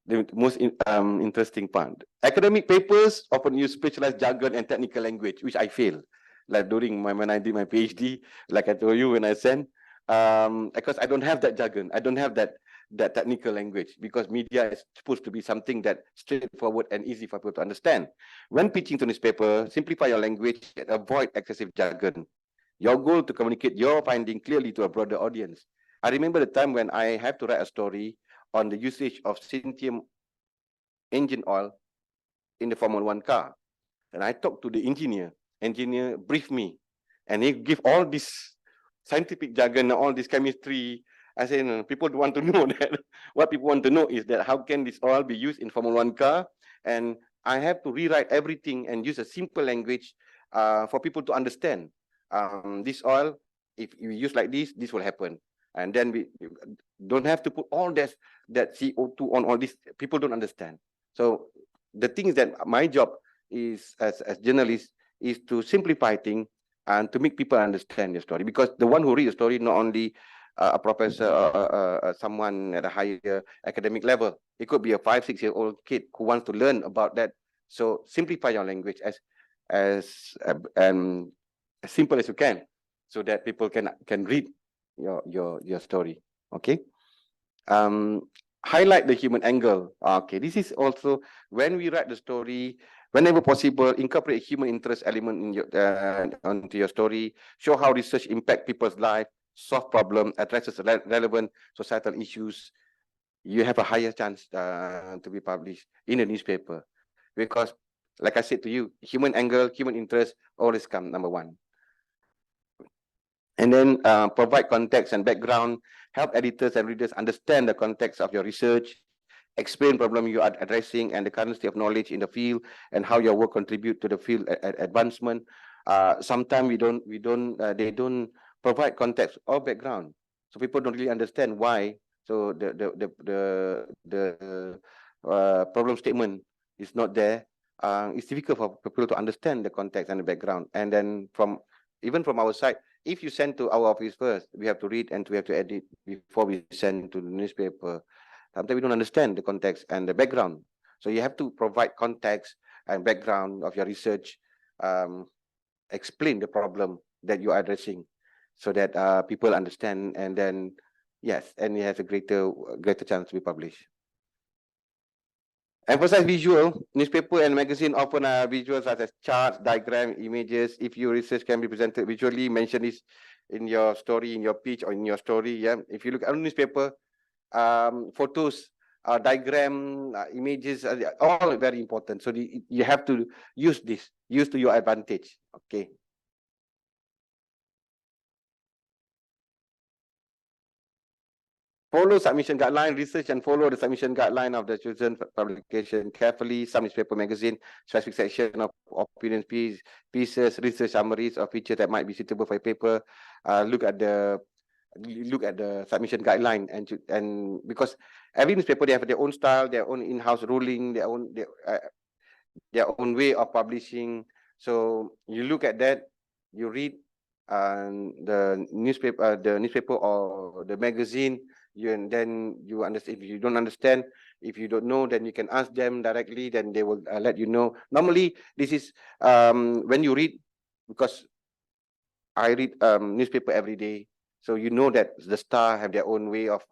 the most interesting part. Academic papers often use specialized jargon and technical language, which I fail. Like during when I did my PhD, like I told you when I sent, because I don't have that jargon, I don't have that technical language, because media is supposed to be something that straightforward and easy for people to understand. When pitching to newspaper, simplify your language and avoid excessive jargon. Your goal to communicate your finding clearly to a broader audience. I remember the time when I have to write a story on the usage of Syntheum engine oil in the Formula 1 car. And I talked to the engineer. Engineer briefed me, and he give all this scientific jargon, all this chemistry. I said, no, people don't want to know that. What people want to know is that how can this oil be used in Formula 1 car? And I have to rewrite everything and use a simple language for people to understand. This oil, if you use like this will happen. And then we don't have to put all that CO2 on all this. People don't understand. So the thing is that my job is as journalist is to simplify things and to make people understand the story. Because the one who reads the story, not only a professor or someone at a higher academic level, it could be a 5-6-year-old kid who wants to learn about that. So simplify your language as simple as you can, so that people can read your story. Okay. Highlight the human angle. Okay, this is also when we write the story, whenever possible, incorporate human interest element in your onto your story. Show how research impact people's life, solve problem, addresses relevant societal issues. You have a higher chance to be published in a newspaper, because, like I said to you, human angle, human interest always come number one. And then provide context and background, help editors and readers understand the context of your research, explain problem you are addressing and the current state of knowledge in the field, and how your work contribute to the field advancement. Sometimes they don't provide context or background, so people don't really understand why. So the problem statement is not there. It's difficult for people to understand the context and the background. And then even from our side, if you send to our office first, we have to read and we have to edit before we send to the newspaper. Sometimes we don't understand the context and the background. So you have to provide context and background of your research, explain the problem that you are addressing, so that people understand, and then, yes, and it has a greater chance to be published. Emphasize visual. Newspaper and magazine often are visuals such as charts, diagram, images. If your research can be presented visually, mention this in your story, in your pitch, or in your story. Yeah. If you look at a newspaper, photos, diagram, images, all very important. So you have to use this, use to your advantage. Okay. Follow submission guideline, research and follow the submission guideline of the chosen publication carefully. Some newspaper magazine, specific section of opinion pieces, research summaries or features that might be suitable for a paper. Look at the submission guideline and because every newspaper they have their own style, their own in-house ruling, their own way of publishing. So you look at that, you read the newspaper or the magazine, and then you understand. If you don't understand, if you don't know, then you can ask them directly, then they will let you know. Normally this is when you read, because I read newspaper every day, so you know that the Star have their own way of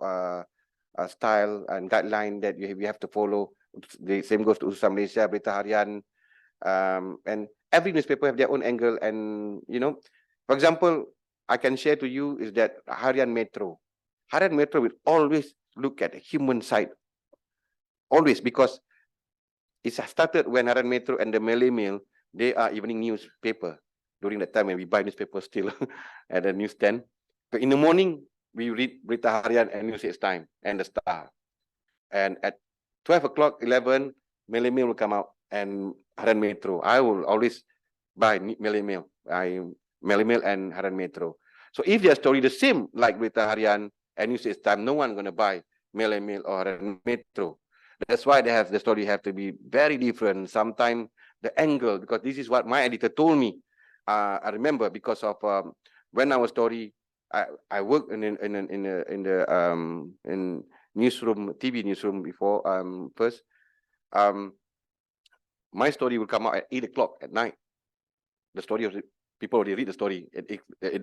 style and guideline that you have to follow. The same goes to Urusan Malaysia, Berita Harian, and every newspaper have their own angle. And for example, I can share to you is that Harian Metro will always look at the human side, always, because it started when Harian Metro and the Malay Mail, they are evening newspaper during the time when we buy newspaper still at the newsstand. So in the morning we read Berita Harian and News Age Time and the Star, and at 12 o'clock, 11, Malay Mail will come out and Harian Metro. I will always buy Malay Mail. Malay Mail and Harian Metro. So if their story the same like Berita Harian and News Age Time, no one gonna buy Malay Mail or Harian Metro. That's why the story have to be very different. Sometimes the angle, because this is what my editor told me. I remember because of when our story, I worked in newsroom, TV newsroom before first. My story will come out at 8 o'clock at night. The story of people already read the story at 8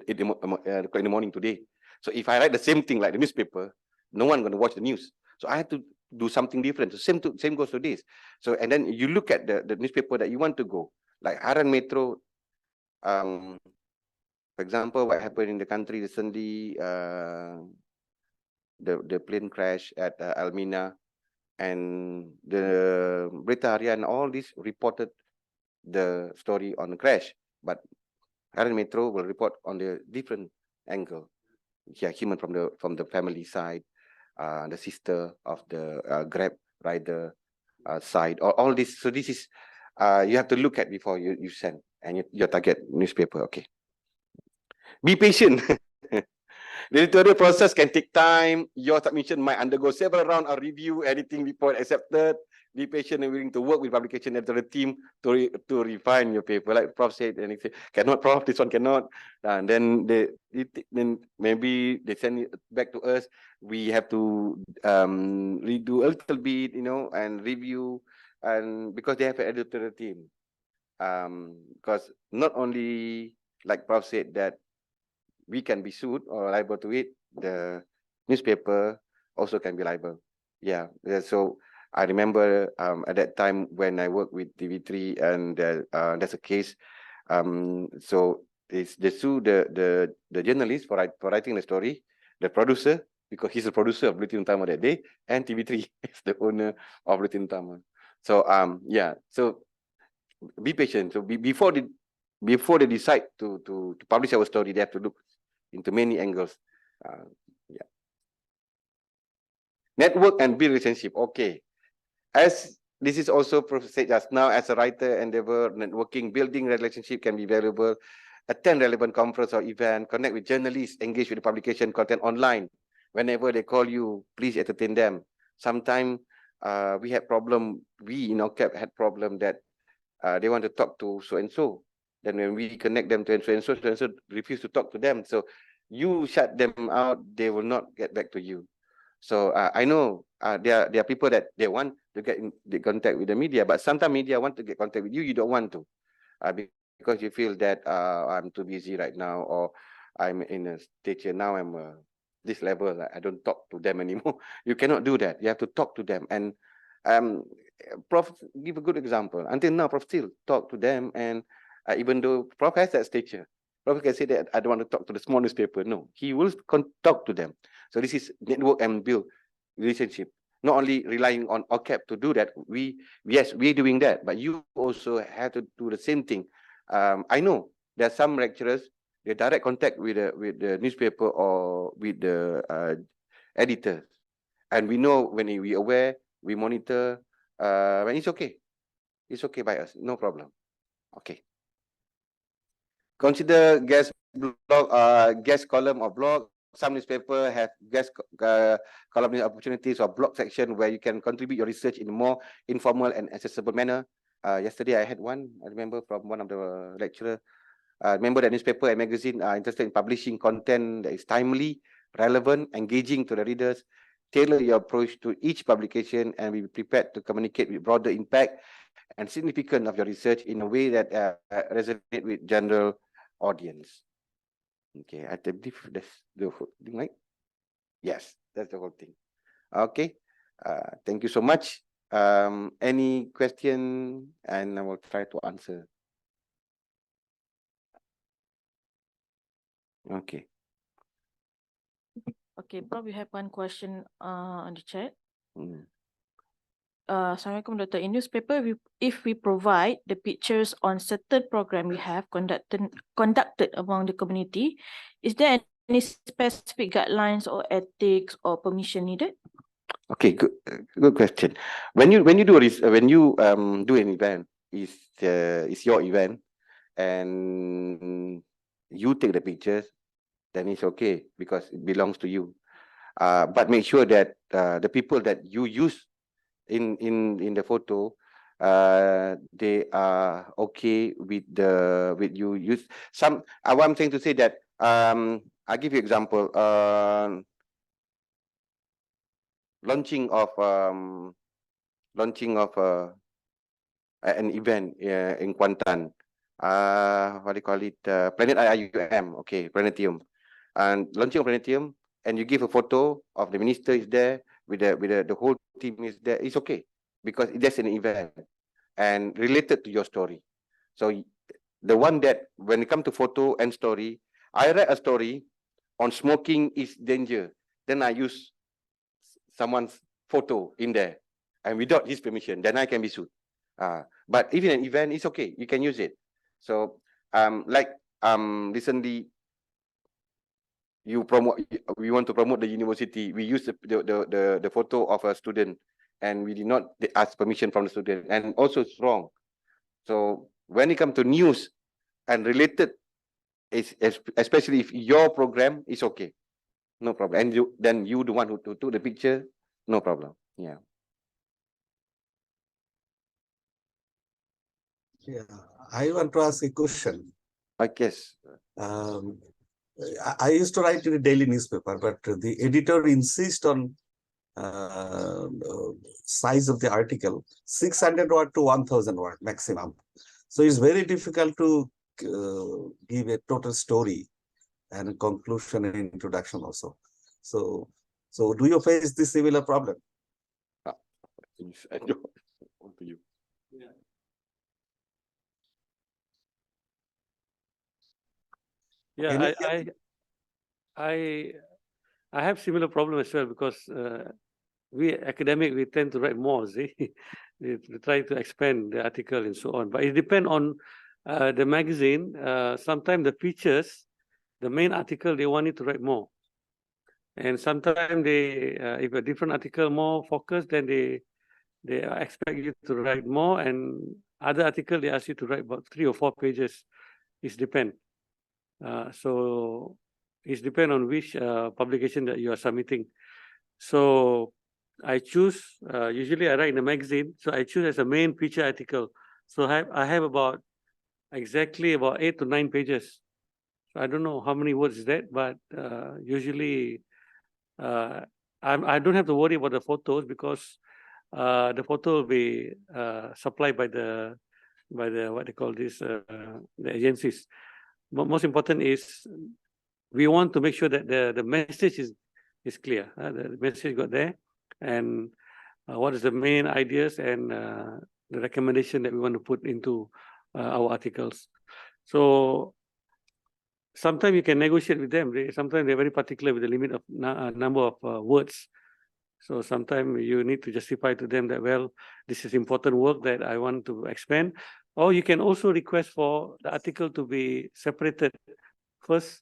in the morning today. So if I write the same thing like the newspaper, no one gonna watch the news. So I had to do something different. So same goes to this. So and then you look at the newspaper that you want to go, like Harian Metro. For example, what happened in the country recently, the plane crash at Almina, and the Berita Harian, all this reported the story on the crash, but Harian Metro will report on the different angle. Yeah, human from the family side, the sister of the Grab rider side, all this. So this is you have to look at before you send and your target newspaper. Okay. Be patient. The editorial process can take time. Your submission might undergo several rounds of review, editing before accepted. Be patient and willing to work with publication editorial team to refine your paper. Like Prof said, and he said, cannot, Prof, this one cannot. And then then maybe they send it back to us. We have to redo a little bit, and review, and because they have an editorial team. Because not only, like Prof said, that we can be sued or liable to it, the newspaper also can be liable. Yeah. So I remember at that time when I worked with TV3, and there's a case. So they sue the journalist for writing the story, the producer, because he's the producer of Bulletin Utama that day, and TV3 is the owner of Bulletin Utama. So yeah. So be patient. So before they decide to publish our story, they have to look into many angles. Yeah. Network and build relationship. Okay. As this is also said just now, as a writer endeavor, networking, building relationship can be valuable. Attend relevant conference or event, connect with journalists, engage with the publication content online. Whenever they call you, please entertain them. Sometimes we in OCAP had problem that they want to talk to so-and-so. Then when we connect them to so-and-so refuse to talk to them. So you shut them out, they will not get back to you. So I know there are people that they want to get in contact with the media, but sometimes media want to get contact with you, you don't want to, because you feel that I'm too busy right now, or I'm in a stage here now, I'm this level, I don't talk to them anymore. You cannot do that. You have to talk to them, and Prof give a good example. Until now, Prof still talk to them, and even though Prof has that stature, Prof can say that I don't want to talk to the small newspaper. No, he will talk to them. So this is network and build relationship. Not only relying on OCAP to do that, yes, we're doing that, but you also have to do the same thing. I know there are some lecturers, they direct contact with the newspaper or with the editors, and we know when we aware, we monitor, when it's okay by us, no problem. Okay. Consider guest blog, guest column or blog. Some newspaper have guest column opportunities or blog section where you can contribute your research in a more informal and accessible manner. Yesterday I had one, I remember, from one of the lecturer. Remember that newspaper and magazine are interested in publishing content that is timely, relevant, engaging to the readers. Tailor your approach to each publication and be prepared to communicate with broader impact and significance of your research in a way that resonate with general audience. Okay, I believe that's the whole thing, right? Yes, that's the whole thing. Okay, thank you so much. Any question, and I will try to answer. Okay. Okay, Prof, we have one question on the chat. Mm. Assalamualaikum, Dr. In newspaper, if we provide the pictures on certain program we have conducted among the community, is there any specific guidelines or ethics or permission needed? Okay, good question. When you do do an event, is your event, and you take the pictures, then it's okay because it belongs to you. But make sure that the people that you use in the photo, they are okay with you use some. What I'm saying to say that I'll give you example. Launching of an event in Kuantan. What do you call it? Planet IIUM. Okay, Planetium. And launching of Planetium, and you give a photo of the minister is there with the whole team is there. It's okay because that's an event and related to your story. So the one that when it comes to photo and story, I write a story on smoking is danger. Then I use someone's photo in there, and without his permission, then I can be sued. But if in an event, it's okay. You can use it. So recently, we want to promote the university. We use the photo of a student, and we did not ask permission from the student, and also it's wrong. So when it comes to news and related, especially if your program is okay, no problem. And then you the one who took the picture, no problem. Yeah. Yeah, I want to ask a question. I guess. I used to write in a daily newspaper, but the editor insists on size of the article, 600 word to 1000 word maximum. So it's very difficult to give a total story and conclusion and introduction also. So do you face this similar problem? I don't want to you. Yeah, I have similar problem as well because we academic we tend to write more. See, we try to expand the article and so on. But it depends on the magazine. Sometimes the features, the main article, they want you to write more, and sometimes they, if a different article more focused, then they expect you to write more, and other article they ask you to write about 3 or 4 pages. It depends. So it depends on which publication that you are submitting. So I choose, usually I write in a magazine, so I choose as a main feature article. So I have about exactly about 8 to 9 pages. So I don't know how many words is that, but usually I don't have to worry about the photos because the photo will be supplied by the what they call this the agencies. But most important is we want to make sure that the message is clear. The message got there, and what is the main ideas and the recommendation that we want to put into our articles. So sometimes you can negotiate with them. Sometimes they're very particular with the limit of number of words. So sometimes you need to justify to them that, well, this is important work that I want to expand. Or you can also request for the article to be separated first,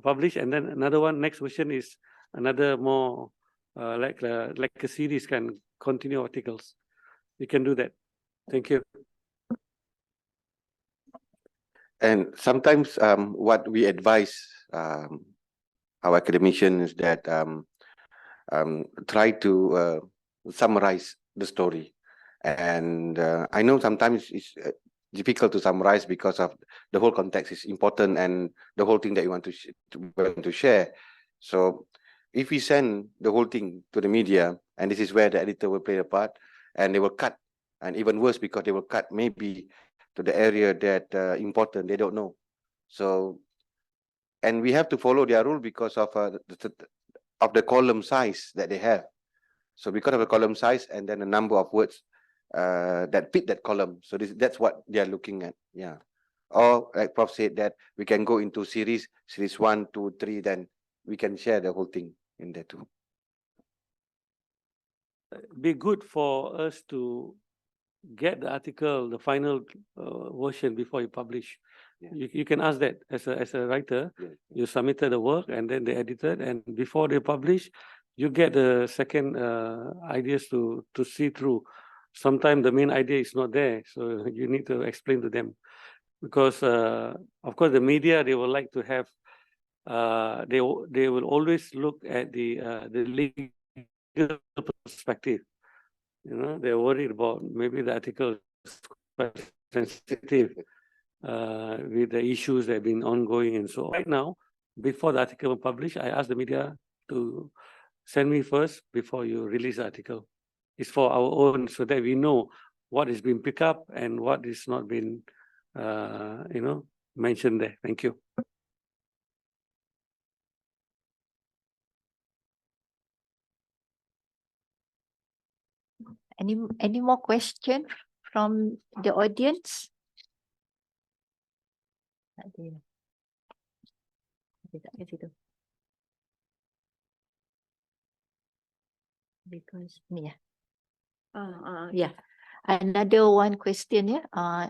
published, and then another one. Next version is another more like a series, can continue articles. You can do that. Thank you. And sometimes what we advise our academicians is that try to summarize the story. And I know sometimes it's difficult to summarize because of the whole context is important and the whole thing that you want to share. So if we send the whole thing to the media, and this is where the editor will play a part, and they will cut, and even worse, because they will cut maybe to the area that important, they don't know. So, and we have to follow their rule because of the column size that they have. So because of the column size and then the number of words that fit that column. So that's what they are looking at. Yeah. Or like Prof said, that we can go into series 1, 2, 3, then we can share the whole thing in there too. Be good for us to get the article, the final version before you publish. Yeah. You can ask that as a writer. Yeah. You submitted the work and then they edited, and before they publish, you get the second ideas to see through. Sometimes the main idea is not there, so you need to explain to them, because of course the media, they will like to have they will always look at the legal perspective. You know, they're worried about maybe the article is quite sensitive with the issues that have been ongoing. And so right now, before the article was published, I asked the media to send me first before you release the article. It's for our own, so that we know what is being picked up and what is not been, mentioned there. Thank you. Any more question from the audience? Tak ada. Dia tak kat situ. Because ni ya. Yeah. Another one question,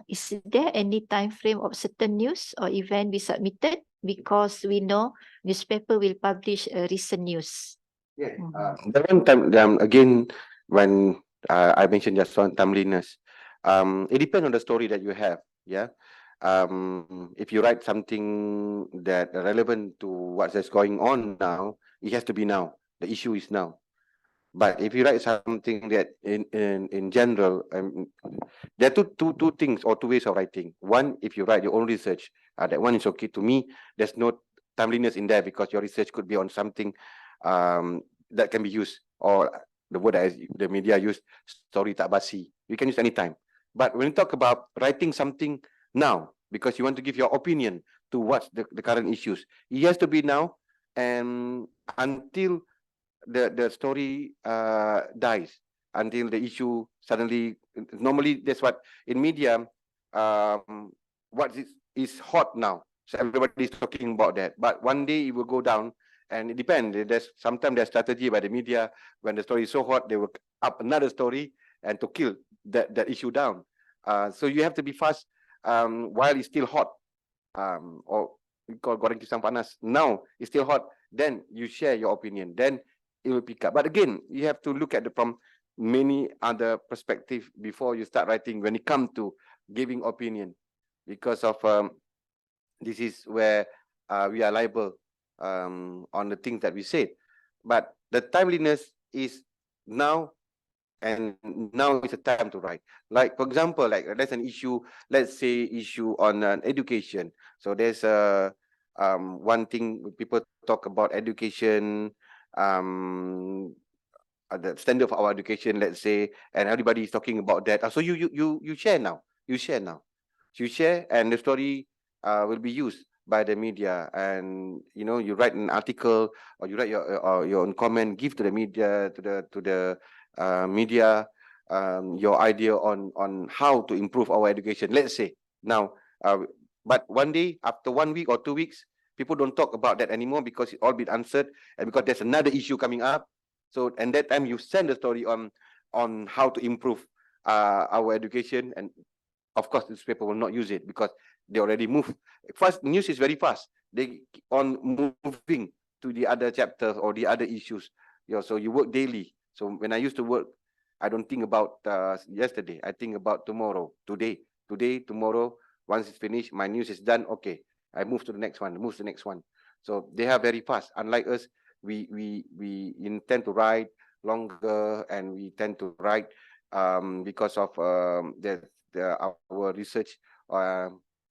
is there any time frame of certain news or event we submitted? Because we know newspaper will publish recent news. Yeah. The one time again, when I mentioned just one timeliness, it depends on the story that you have. Yeah. If you write something that relevant to what's going on now, it has to be now. The issue is now. But if you write something that in general, there are two things or two ways of writing. One, if you write your own research, that one is okay. To me, there's no timeliness in there because your research could be on something that can be used, or the word that the media use, story tak basi. You can use anytime. But when you talk about writing something now, because you want to give your opinion to what's the current issues, it has to be now, and until the story dies, until the issue suddenly. Normally that's what in media, what is hot now, so everybody is talking about that, but one day it will go down, and it depends. There's sometimes there's strategy by the media. When the story is so hot, they will up another story and to kill that issue down. So you have to be fast while it's still hot, or we call goreng pisang panas. Now it's still hot, then you share your opinion, then it will pick up. But again, you have to look at it from many other perspectives before you start writing when it comes to giving opinion, because of this is where we are liable on the things that we said. But the timeliness is now, and now is the time to write. Like for example, like there's an issue, let's say issue on education. So there's one thing people talk about education, the standard of our education, let's say, and everybody is talking about that. So you share now. You share now. You share, and the story will be used. by the media, and you write an article or you write your own comment, give to the media, to the media, your idea on how to improve our education. Let's say now, but one day, after 1 week or 2 weeks, people don't talk about that anymore because it's all been answered, and because there's another issue coming up. So, and that time you send the story on how to improve our education, and of course, the newspaper will not use it because they already move. Fast news is very fast. They keep on moving to the other chapters or the other issues. So you work daily. So when I used to work, I don't think about yesterday. I think about tomorrow, today, tomorrow. Once it's finished, my news is done. Okay, I move to the next one. Move to the next one. So they are very fast. Unlike us, we intend to write longer, and we tend to write because of our research.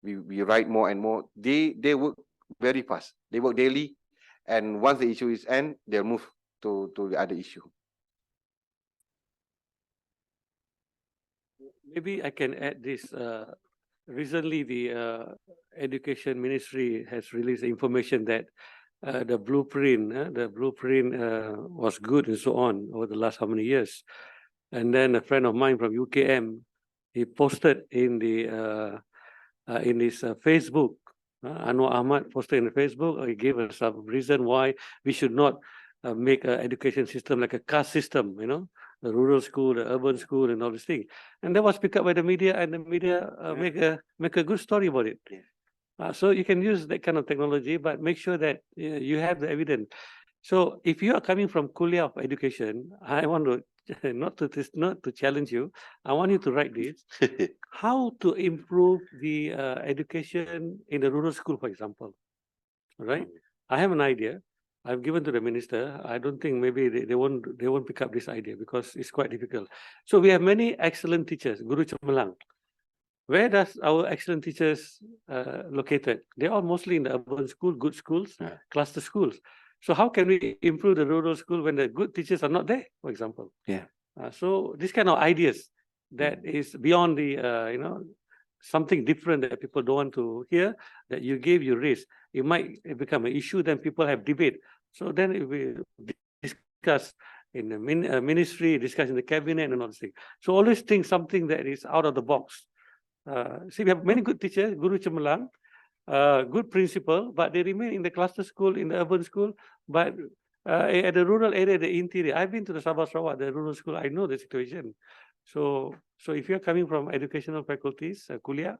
We write more and more. They work very fast. They work daily, and once the issue is end, they'll move to the other issue. Maybe I can add this. Recently, the Education Ministry has released information that the blueprint was good and so on over the last how many years. And then a friend of mine from UKM, he posted in his Facebook. Anwar Ahmad posted in the Facebook. He gave us some reason why we should not make an education system like a caste system. The rural school, the urban school, and all these things. And that was picked up by the media, and the media make a good story about it. So you can use that kind of technology, but make sure that you have the evidence. So if you are coming from Kuliah of Education, I want to not to challenge you. I want you to write this: how to improve the education in the rural school, for example. All right, I have an idea. I've given to the minister. I don't think maybe they won't pick up this idea because it's quite difficult. So we have many excellent teachers, Guru Cemerlang. Where does our excellent teachers located? They're all mostly in the urban school, good schools, cluster schools. So how can we improve the rural school when the good teachers are not there, for example? So this kind of ideas that is beyond the something different that people don't want to hear, that you raise. It might become an issue, then people have debate. So then it will discuss in the ministry, discuss in the cabinet and all these things. So always think something that is out of the box. See, we have many good teachers, Guru Cemerlang, good principal, but they remain in the cluster school, in the urban school, but at the rural area, the interior. I've been to the Sabah Sarawak, the rural school. I know the situation. So if you're coming from educational faculties, Kuliah,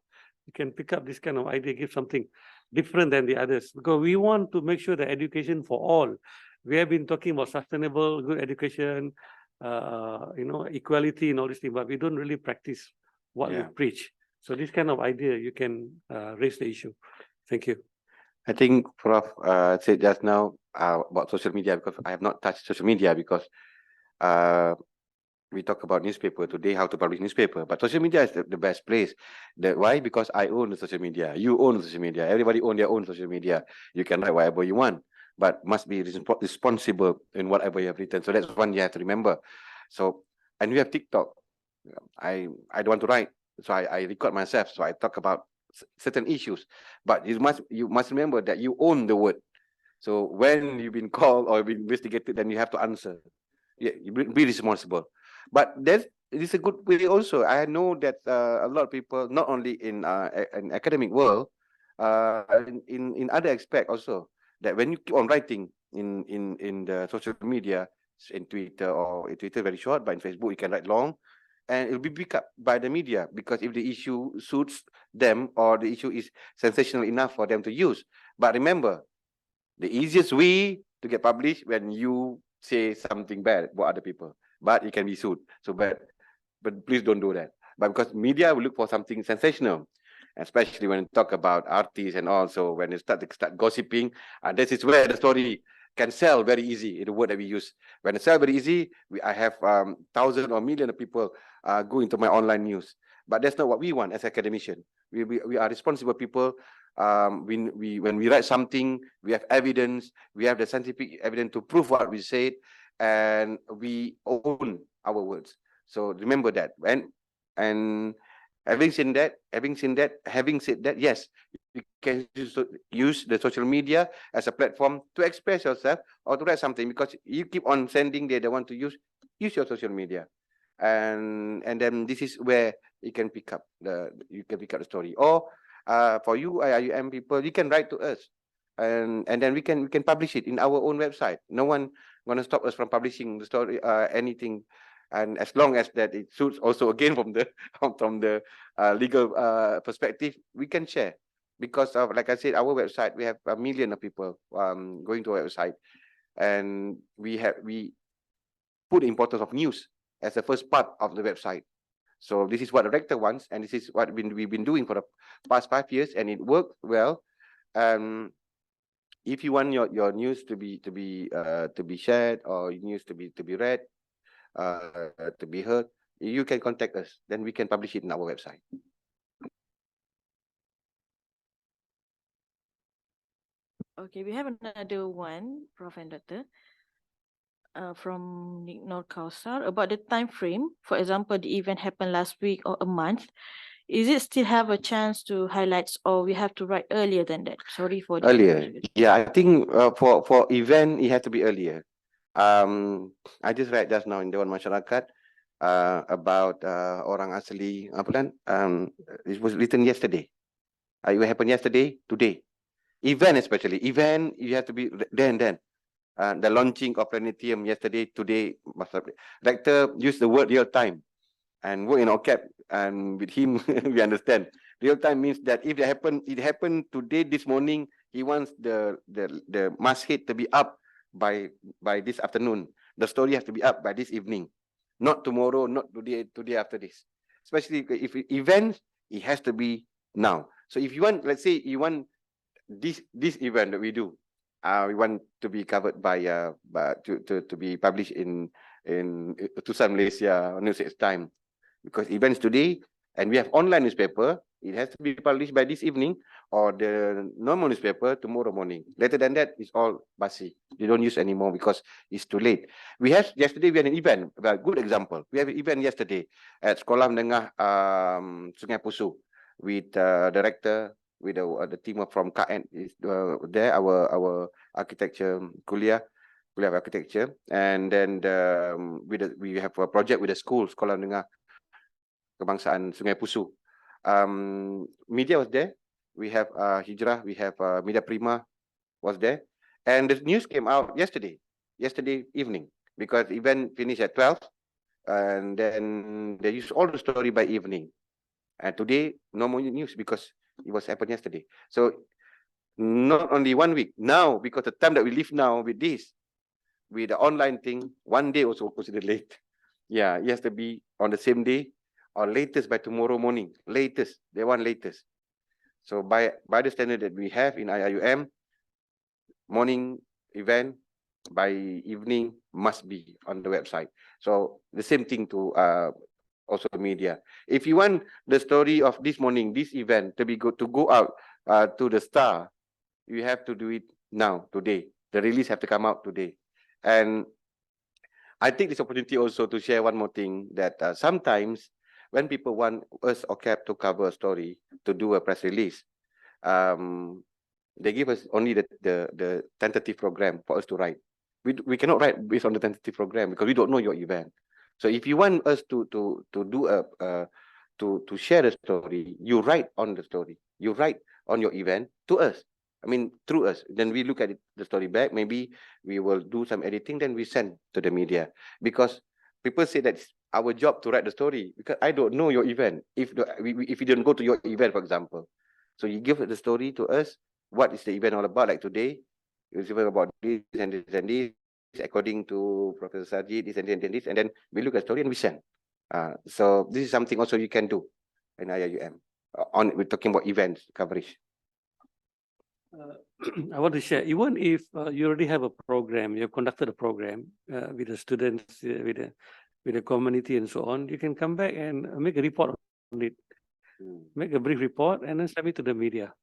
you can pick up this kind of idea, give something different than the others, because we want to make sure that education for all. We have been talking about sustainable, good education, equality and all these things, but we don't really practice what we preach. So this kind of idea, you can raise the issue. Thank you. I think Prof said just now about social media, because I have not touched social media, because we talk about newspaper today, how to publish newspaper, but social media is the best place. Why? Because I own the social media. You own the social media. Everybody own their own social media. You can write whatever you want, but must be responsible in whatever you have written. So that's one you have to remember. So, and we have TikTok. I don't want to write, so I record myself. So I talk about certain issues, but you must remember that you own the word. So when you've been called or been investigated, then you have to answer. You be responsible. But this is a good way also. I know that a lot of people, not only in an academic world, in other aspect also, that when you keep on writing in the social media, in Twitter, or in Twitter very short, but in Facebook you can write long, and it will be picked up by the media, because if the issue suits them or the issue is sensational enough for them to use. But remember, the easiest way to get published when you say something bad about other people, but it can be sued. So but please don't do that. But because media will look for something sensational, especially when you talk about artists and also when you start gossiping, and this is where the story can sell very easy, the word that we use. When it sell very easy, I have thousands or millions of people go into my online news. But that's not what we want as academicians. We are responsible people. When we write something, we have evidence, we have the scientific evidence to prove what we said, and we own our words. So remember that. And Having said that, yes, you can use the social media as a platform to express yourself or to write something, because you keep on sending, they want to use your social media, and then this is where you can pick up the story. Or for you IIUM people, you can write to us, and then we can publish it in our own website. No one gonna stop us from publishing the story, anything. And as long as that it suits also again from the legal perspective, we can share. Because of, like I said, our website, we have 1 million of people going to our website, and we put the importance of news as the first part of the website. So this is what the rector wants, and this is what we've been doing for the past 5 years, and it worked well. If you want your news to be shared, or news to be read, to be heard, you can contact us. Then we can publish it in our website. Okay, we have another one, Prof and Doctor, from Nick Kausar, about the time frame. For example, the event happened last week or a month. Is it still have a chance to highlights, or we have to write earlier than that? Sorry for this Earlier, confusion. yeah, I think for event it has to be earlier. I just read just now in Dewan Masyarakat about orang asli apa kan? It was written yesterday. It happened yesterday, today. Event especially, event you have to be then. The launching of Planetium yesterday, today. Rector used the word real time, and work in OCAP, and with him we understand. Real time means that if it happened today, this morning, he wants the masthead to be up by this afternoon. The story has to be up by this evening, not tomorrow, not today after this. Especially if events, it has to be now. So if you want, let's say you want this event that we do, we want to be covered by to be published in Tulisan Malaysia News Time, because events today, and we have online newspaper, it has to be published by this evening, or the normal newspaper tomorrow morning. Later than that, it's all basi. They don't use anymore because it's too late. Yesterday we had an event, a good example. We have an event yesterday at Sekolah Menengah Sungai Pusu with director, with the team from KN is there, our architecture kuliah of architecture, and then we have a project with the school, Sekolah Menengah Kebangsaan Sungai Pusu. Media was there. We have Hijrah, we have Media Prima was there, and the news came out yesterday evening, because event finished at 12, and then they used all the story by evening. And today, no more news because it was happened yesterday. So not only 1 week now, because the time that we live now with this, with the online thing, 1 day also considered late. Yeah, it has to be on the same day, or latest by tomorrow morning. Latest, they want latest. So by the standard that we have in IIUM, morning event by evening must be on the website. So the same thing to also media. If you want the story of this morning, this event to go out to the star, you have to do it now, today. The release have to come out today. And I take this opportunity also to share one more thing, that sometimes when people want us or CAP to cover a story, to do a press release, they give us only the tentative program for us to write. We cannot write based on the tentative program because we don't know your event. So if you want us to share the story, you write on the story. You write on your event to us. I mean, through us. Then we look at the story back. Maybe we will do some editing. Then we send to the media, because people say that it's our job to write the story, because I don't know your event. If we don't go to your event, for example, so you give the story to us. What is the event all about? Like today, it's even about this and this and this, according to Professor Sajid, this and this and this, and then we look at the story and we send. So this is something also you can do in IIUM. We're talking about events coverage. I want to share, even if you already have a program, you have conducted a program with the students, with the community and so on, you can come back and make a report on it. Make a brief report and then submit to the media.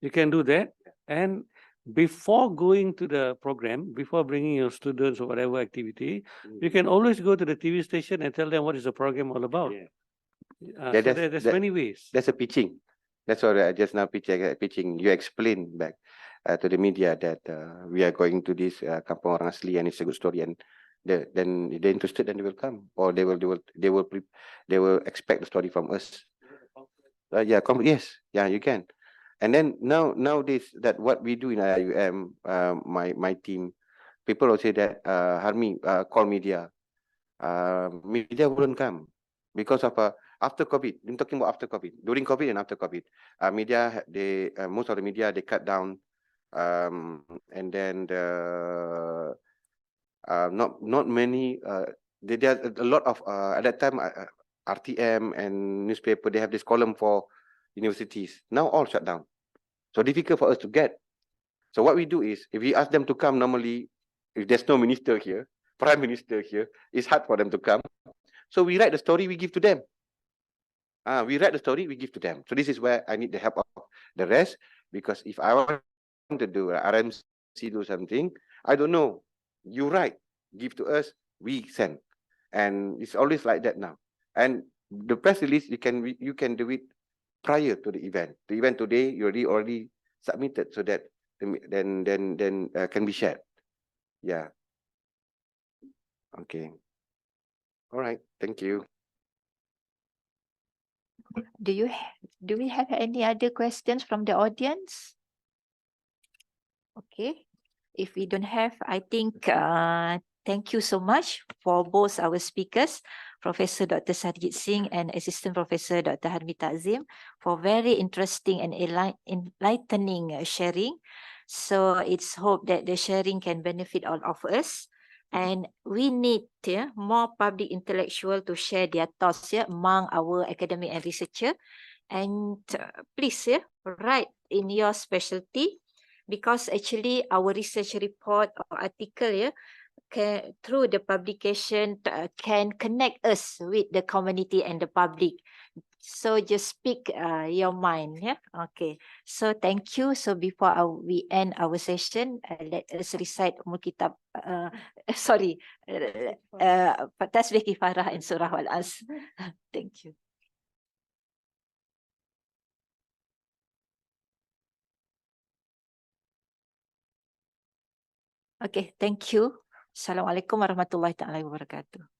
You can do that. And before going to the program, before bringing your students or whatever activity, you can always go to the TV station and tell them what is the program all about. That- So that's- there's that- many ways. That's a pitching. That's what I just now pitching. You explain back to the media that we are going to this Kampung Orang Asli and it's a good story, and then they're interested, then they will come, or they will expect the story from us. Yeah, yes, yeah, you can. And then nowadays that what we do in IUM, my team, people will say that Harmi, call media. Media wouldn't come because of after COVID. I'm talking about after COVID, during COVID and after COVID. Media, they most of the media, they cut down, and then not many. There are a lot of at that time RTM and newspaper, they have this column for universities. Now all shut down, so difficult for us to get. So what we do is, if we ask them to come, normally, if there's no minister here, prime minister here, it's hard for them to come. So we write the story, we give to them. We write the story, we give to them. So this is where I need the help of the rest, because if I want to do RMC, do something, I don't know. You write, give to us, we send, and it's always like that now. And the press release, you can do it prior to the event. The event today, you already submitted, so that then can be shared. Yeah. Okay. All right. Thank you. Do we have any other questions from the audience? Okay. If we don't have, I think thank you so much for both our speakers, Professor Dr. Sarjit Singh and Assistant Professor Dr. Harmi Takzim, for very interesting and enlightening sharing. So it's hope that the sharing can benefit all of us. And we need more public intellectual to share their thoughts among our academic and researcher. And please write in your specialty, because actually our research report or article through the publication can connect us with the community and the public. So just speak your mind. Yeah. Okay. So thank you. So before we end our session, let us recite Umul Kitab. Sorry. Tasbih Kifarah and Surah Al-As. Thank you. Okay. Thank you. Assalamualaikum warahmatullahi wabarakatuh.